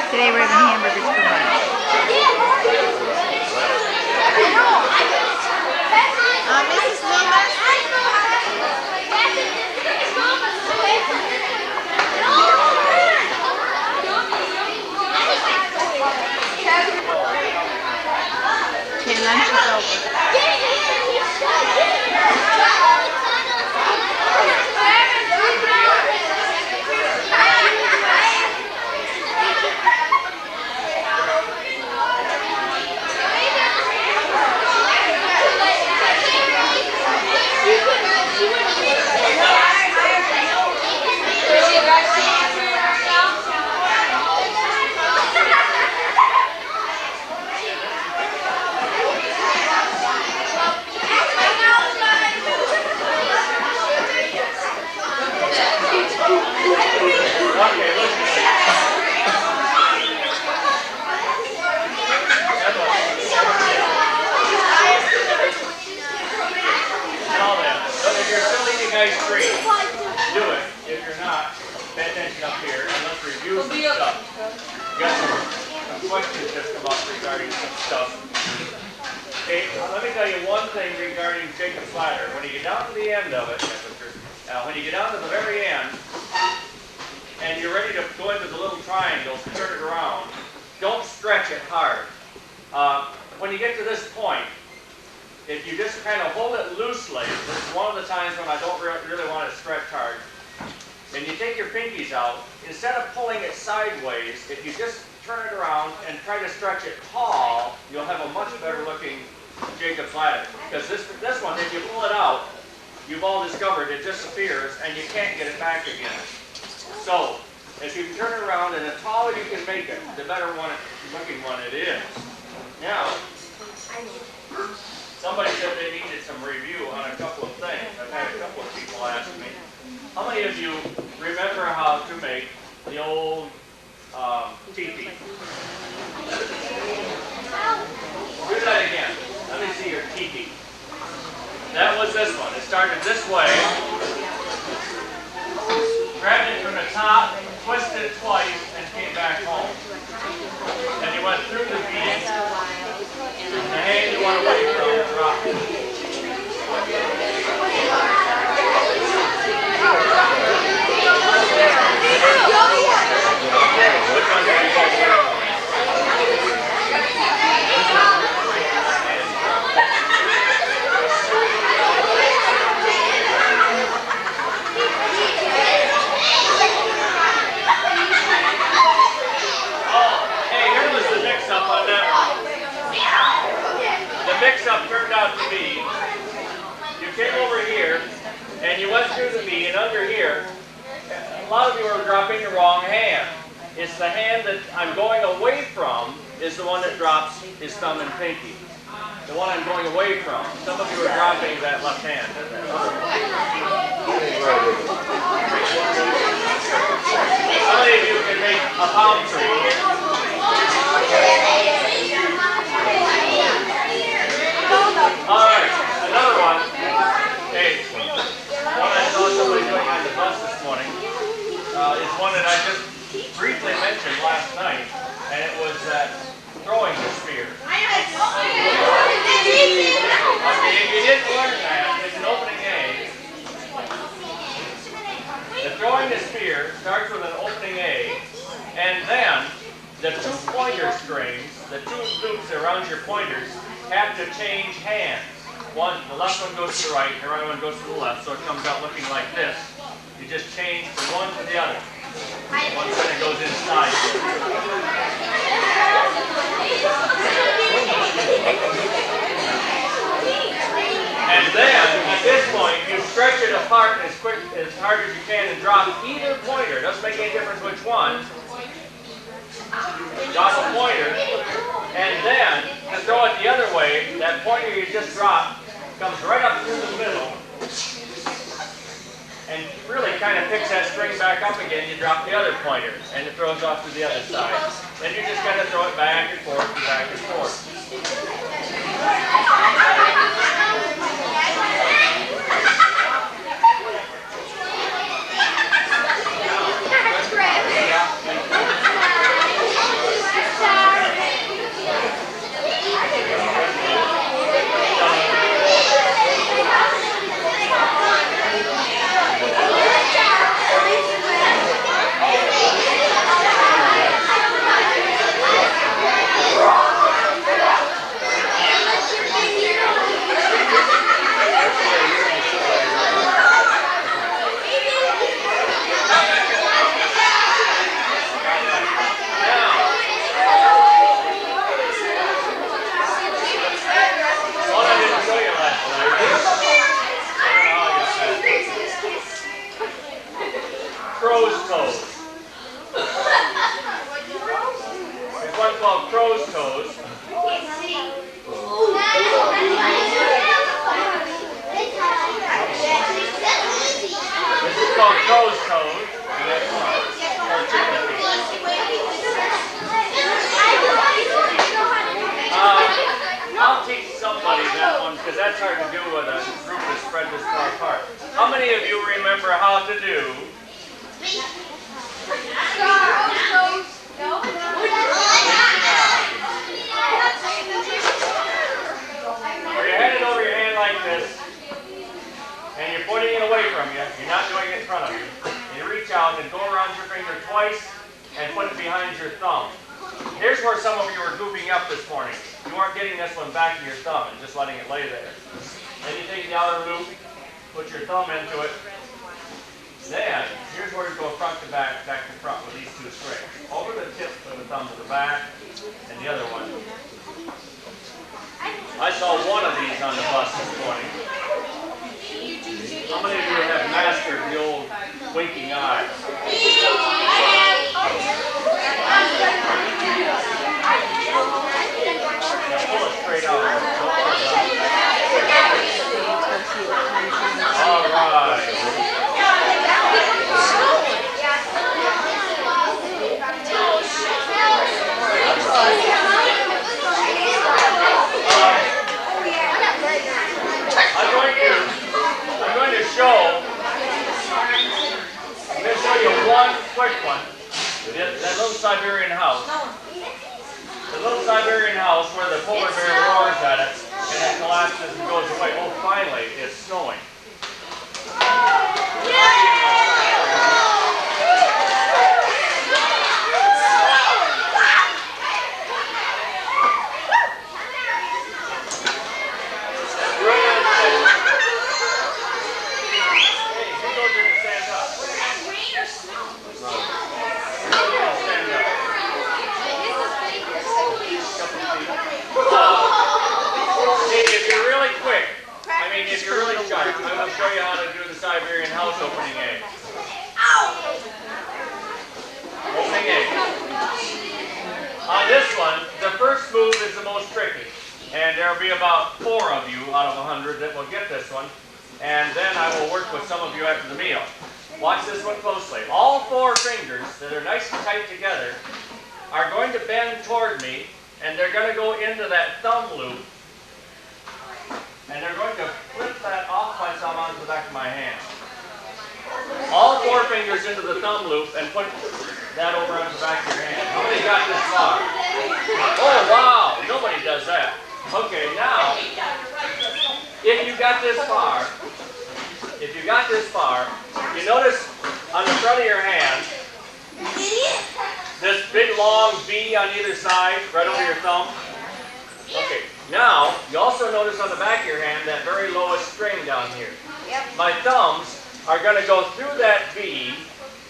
Today we're having hamburgers for lunch. Mrs. Loomis? Okay, lunch is over. questions just come up regarding some stuff. Okay, let me tell you one thing regarding Jacob's ladder. When you get down to the end of it, when you get down to the very end, and you're ready to go into the little triangles, turn it around, don't stretch it hard. When you get to this point, if you just kind of hold it loosely, this is one of the times when I don't really want it stretched hard, and you take your pinkies out, instead of pulling it sideways, if you just turn it around and try to stretch it tall, you'll have a much better looking Jacob's ladder. Because this one, if you pull it out, you've all discovered it disappears and you can't get it back again. So, if you turn it around and the taller you can make it, the better looking one it is. Now, somebody said they needed some review on a couple of things. I've had a couple of people ask me. How many of you remember how to make the old teepee? Do that again. Let me see your teepee. That was this one. It started this way. Grabbed it from the top, twisted twice, and came back home. And you went through the bead. The hand you want away from, drop it. Which one did you go for? Mix-up turned out to be, you came over here, and you went through the V, and under here, a lot of you are dropping the wrong hand. It's the hand that I'm going away from is the one that drops his thumb and pinky. The one I'm going away from. Some of you are dropping that left hand. How many of you can make a palm tree? All right, another one. Hey, one I saw somebody doing on the bus this morning is one that I just briefly mentioned last night, and it was throwing the spear. Okay, if you didn't learn that, it's an opening A. The throwing the spear starts with an opening A, and then the two pointer strings, the two loops around your pointers, have to change hands. The left one goes to the right, the right one goes to the left, so it comes out looking like this. You just change from one to the other. One kind of goes inside. And then, at this point, you stretch it apart as hard as you can and drop either pointer. It doesn't make any difference which one. Drop a pointer, and then to throw it the other way, that pointer you just dropped comes right up through the middle and really kind of picks that string back up again. You drop the other pointer, and it throws off to the other side. Then you just kind of throw it back and forth and back and forth. your thumb. Here's where some of you were goofing up this morning. You weren't getting this one back to your thumb and just letting it lay there. Then you take the outer loop, put your thumb into it. Then, here's where you go front to back to front with these two strings. Over the tip of the thumb to the back, and the other one. I saw one of these on the bus this morning. How many of you have mastered the old winking eye? Now pull it straight out. All right. I'm going to show you one quick one. That little Siberian house. The little Siberian house where the polar bear roars at it and it collapses and goes away. Oh, finally, it's snowing. If you're really sharp, I'm going to show you how to do the Siberian house opening egg. Opening egg. On this one, the first move is the most tricky. And there will be about 4 of you out of 100 that will get this one. And then I will work with some of you after the meal. Watch this one closely. All 4 fingers that are nice and tight together are going to bend toward me, and they're going to go into that thumb loop. And they're going to flip that off my thumb onto the back of my hand. All 4 fingers into the thumb loop and put that over onto the back of your hand. How many got this far? Oh, wow. Nobody does that. Okay, now, if you got this far, you notice on the front of your hand, this big long V on either side, right over your thumb. Okay. Now, you also notice on the back of your hand that very lowest string down here. Yep. My thumbs are going to go through that V.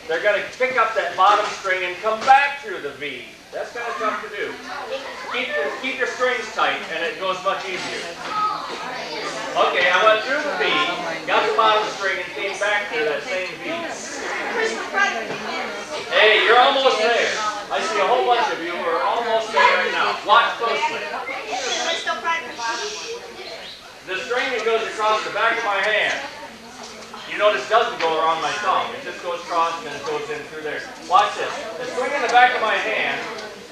They're going to pick up that bottom string and come back through the V. That's kind of tough to do. Keep your strings tight and it goes much easier. Okay, I went through the V, got the bottom string and came back through that same V. Hey, you're almost there. I see a whole bunch of you who are almost there right now. Watch closely. The string that goes across the back of my hand, you notice doesn't go around my thumb. It just goes across and then it goes in through there. Watch this. The string in the back of my hand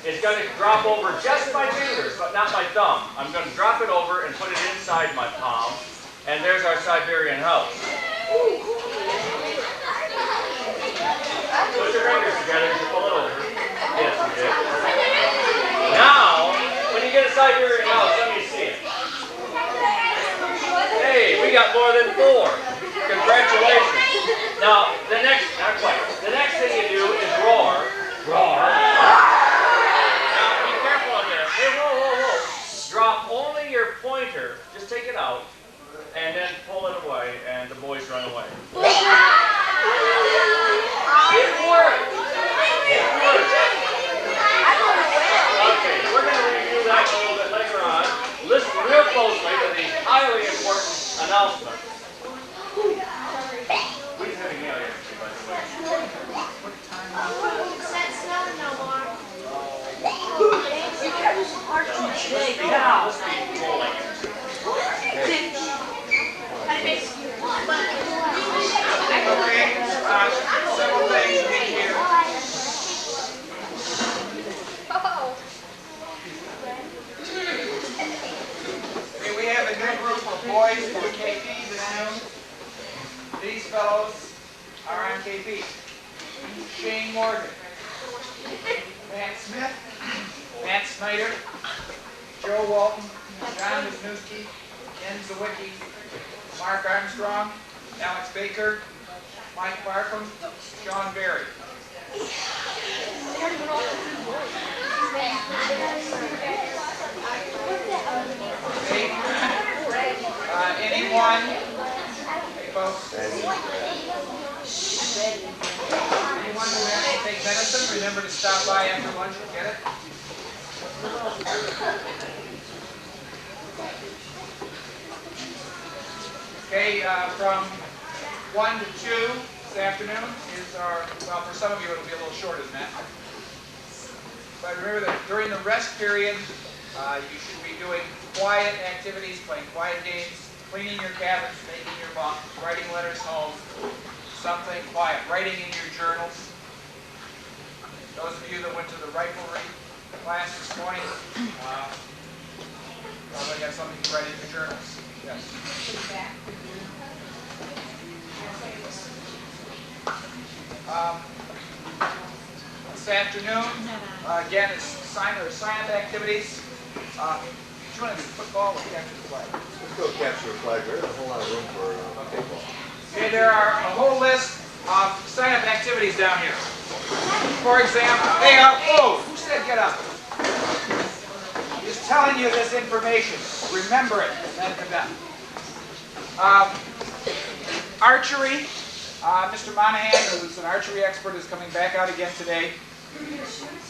is going to drop over just my fingers, but not my thumb. I'm going to drop it over and put it inside my palm. And there's our Siberian house. Put your fingers together and pull it over. Yes, you did. Now, when you get a Siberian house, let me see it. Hey, we got more than 4. Congratulations. Now, not quite. The next thing you do is roar. Roar. Now, be careful on this. Hey, whoa. Drop only your pointer. Just take it out. And then pull it away, and the boys run away. It worked. Okay, we're going to review that a little bit later on. Listen real closely to these highly important announcements. We just had a meal yesterday, by the way. Let's be rolling. Several things in here. Okay, we have a new group of boys from KP this noon. These fellows are on KP. Shane Morgan, Matt Smith, Matt Snyder, Joe Walton, John Wisniewski, Ken Zawicki, Mark Armstrong, Alex Baker, Mike Barkham, Sean Berry. Okay. Anyone? Hey, folks. Anyone who has to take medicine, remember to stop by after lunch and get it. Okay, from 1 to 2 this afternoon is our, well, for some of you it'll be a little shorter than that. But remember that during the rest period, you should be doing quiet activities, playing quiet games, cleaning your cabins, making your bunk, writing letters home, something quiet, writing in your journals. Those of you that went to the riflery class this morning, probably got something to write in your journals. Yes. This afternoon, again, it's sign-up activities. Do you want to do football or capture the flag? Let's go capture a flag. There's a whole lot of room for football. Okay, there are a whole list of sign-up activities down here. For example, hey, whoa, who said get up? Just telling you this information. Remember it, and then come down. Archery. Mr. Monahan, who's an archery expert, is coming back out again today.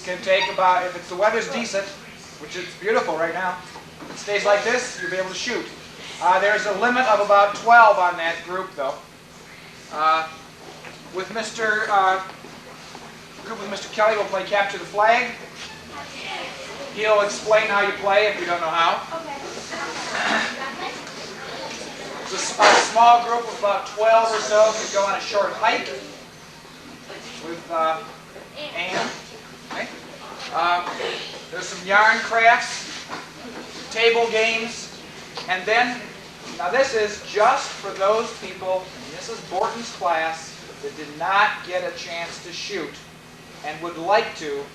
Can take about, if the weather's decent, which it's beautiful right now, if it stays like this, you'll be able to shoot. There's a limit of about 12 on that group, though. With Mr. Kelly, we'll play capture the flag. He'll explain how you play if you don't know how. It's a small group of about 12 or so could go on a short hike with Anne. Okay. There's some yarn crafts, table games, and then, now this is just for those people in Mrs. Borton's class that did not get a chance to shoot and would like to.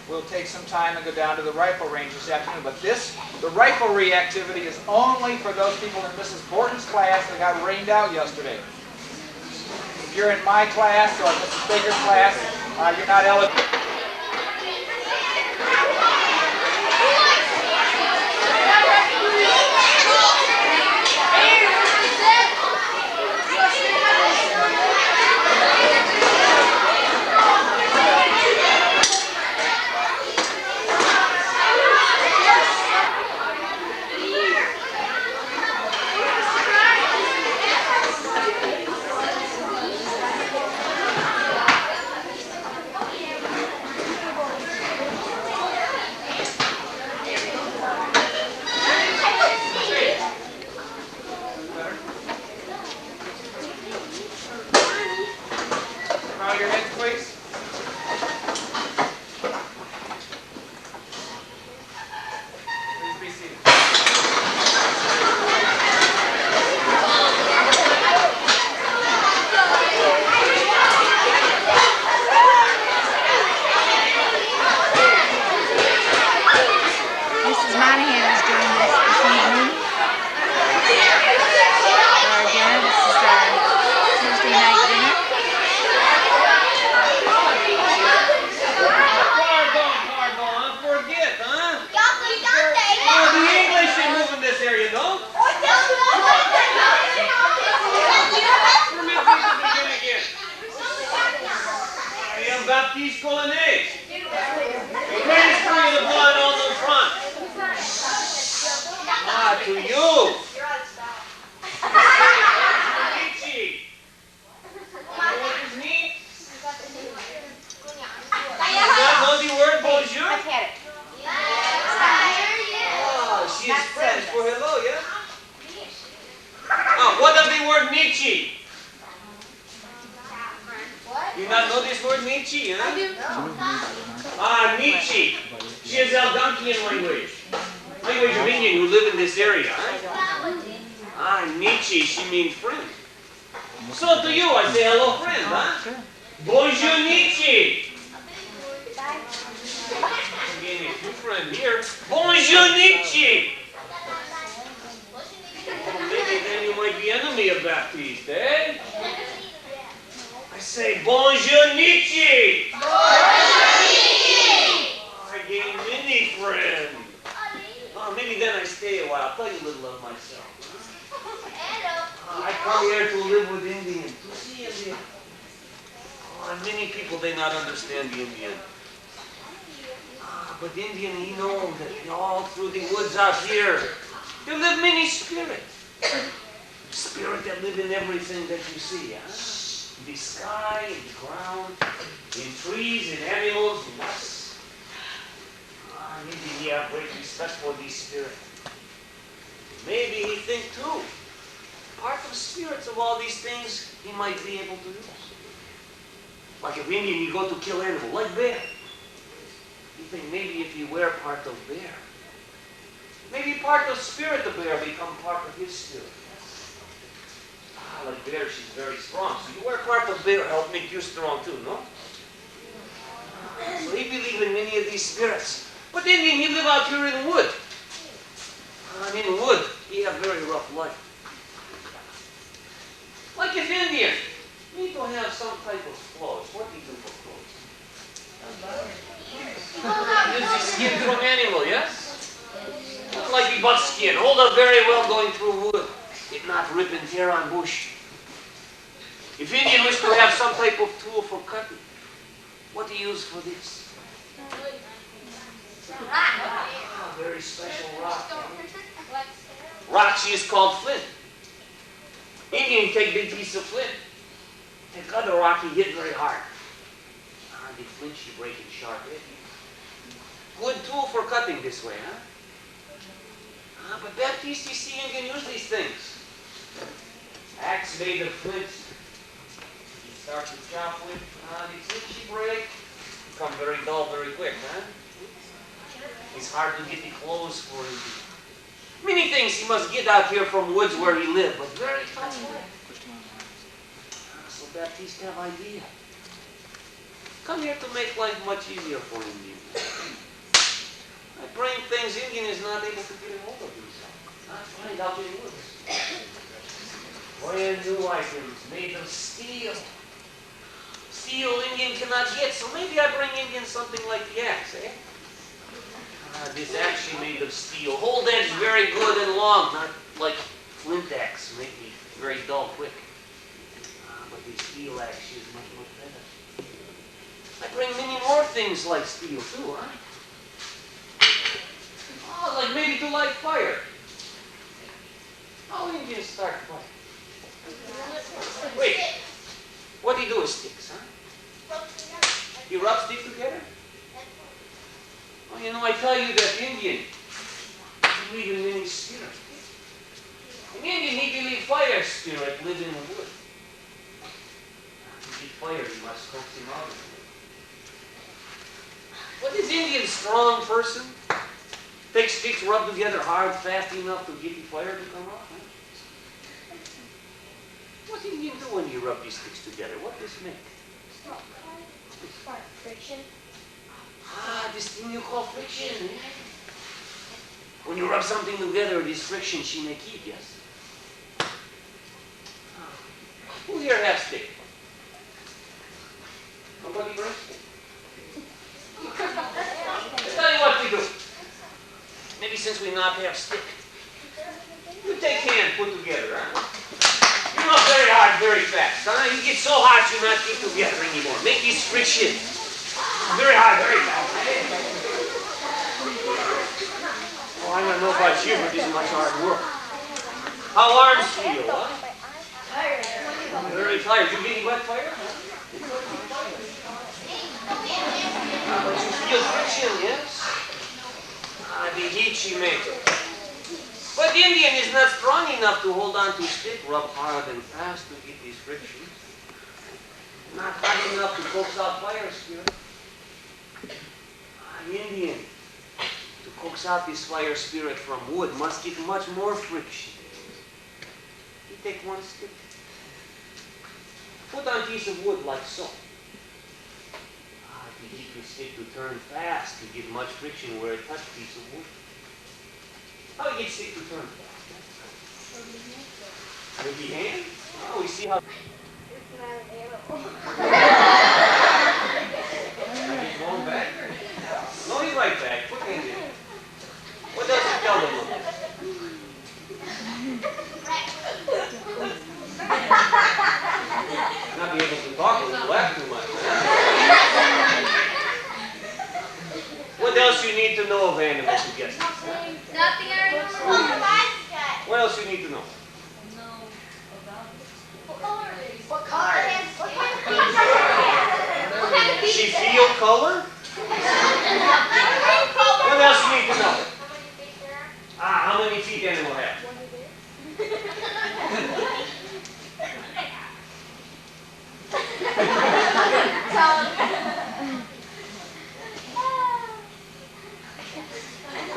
We'll take some time and go down to the rifle range this afternoon. But the riflery activity is only for those people in Mrs. Borton's class that got rained out yesterday. If you're in my class or Mrs. Baker's class, you're not eligible. Say bonjour, Nietzsche! Bonjour, Nietzsche! gained many friends. Oh, maybe then I stay a while. I'll tell you a little of myself. I come here to live with Indians, to see Indians. Oh, and many people, they not understand the Indian. But the Indian, he knows that all through the woods out here, there live many spirits. Spirit that live in everything that you see, huh? In the sky, in the ground, in trees, in animals, in us. Maybe he have great respect for these spirits. Maybe he think too, part of spirits of all these things he might be able to use. Like if Indian, you go to kill animal, like bear. You think maybe if you wear part of bear, maybe part of spirit of bear become part of his spirit. Like bear, she's very strong. So you wear part of bear, help make you strong too, no? So he believe in many of these spirits. But Indian, he live out here in the wood. And in wood, he have very rough life. Like if Indian need to have some type of clothes, what do you do for clothes? Use the skin from animal, yes? Not like the buck skin. Hold up very well going through wood. It not rip and tear on bush. If Indian wish to have some type of tool for cutting, what do you use for this? Very special rock. Rock, she is called flint. Indian take big piece of flint. Take other rock, he hit very hard. The flint she break in sharp edge. Good tool for cutting this way, huh? But Baptiste, you see, Indian use these things. Axe made of flint. You start to chop with. The flint she break. Become very dull very quick, huh? It's hard to get the clothes for him. Many things he must get out here from woods where he live, but very tough. So Baptiste have idea. Come here to make life much easier for Indian. I bring things Indian is not able to get a hold of himself. I find out in the woods. Brand new items made of steel. Steel Indian cannot get, so maybe I bring Indian something like the axe, eh? This axe she made of steel. Hold edge very good and long, not like flint axe, make me very dull quick. But the steel axe she is much, much better. I bring many more things like steel too, huh? Oh, like maybe to light fire. How Indians start fire? Wait, what do you do with sticks, huh? You rub sticks together? Oh, you know, I tell you that Indian, he believe in many spirits. An Indian, he believe fire spirit live in the wood. To get fire, you must coax him out of the wood. What is Indian strong person? Take sticks, rub together hard, fast enough to get the fire to come out, huh? What do Indian do when you rub these sticks together? What does it make? Friction. This thing you call friction. Eh? When you rub something together, this friction she may keep, yes? Who here has stick? Nobody brings stick? I'll tell you what we do. Maybe since we not have stick, you take hand, put together, huh? You rub very hard, very fast. Huh? You get so hot you not keep together anymore. Make this friction. Very hard, very fast. Oh, I don't know about you, but this is much hard work. How arms feel, huh? Very tired. You getting wet fire? But you feel friction, yes? The heat she makes. But the Indian is not strong enough to hold on to stick, rub hard and fast to get these frictions. Not hot enough to coax out fire spirit. Indian, to coax out this fire spirit from wood, must get much more friction. You take one stick, put on a piece of wood like so. If you get your stick to turn fast, you get much friction where it touches a piece of wood. How do you get stick to turn fast? With the hand? Oh, we see how... It's not an arrow. I get going back. No, you be right back. Put him in. What else you tell them? Not be able to talk when you laugh too much. What else you need to know of animals, you guess? Nothing I already know. What else you need to know? What color is it? What kind of feet does it have? What kind of feet She does it feel have? color? What else you need to know? How many feet animal have?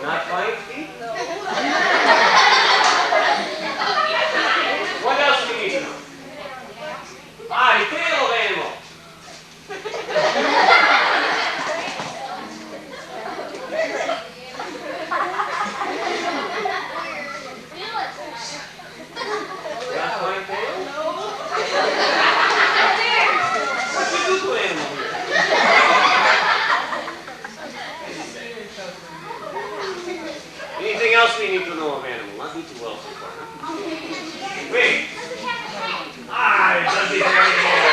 Not 5 feet? What else do you need to know? The tail of animal. Not 5 tail? What do you do to animal here? Anything else we need to know of animal? Not do too well so far. Huh? Wait. It does it right here.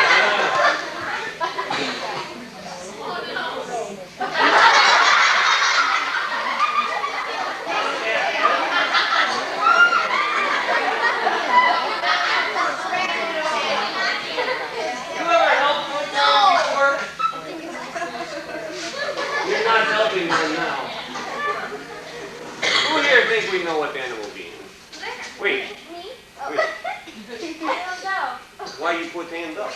You ever helped with them before? You're not helping them now. Who here think we know what animal being? Wait. Me? Wait. I don't know. Why you put hand up?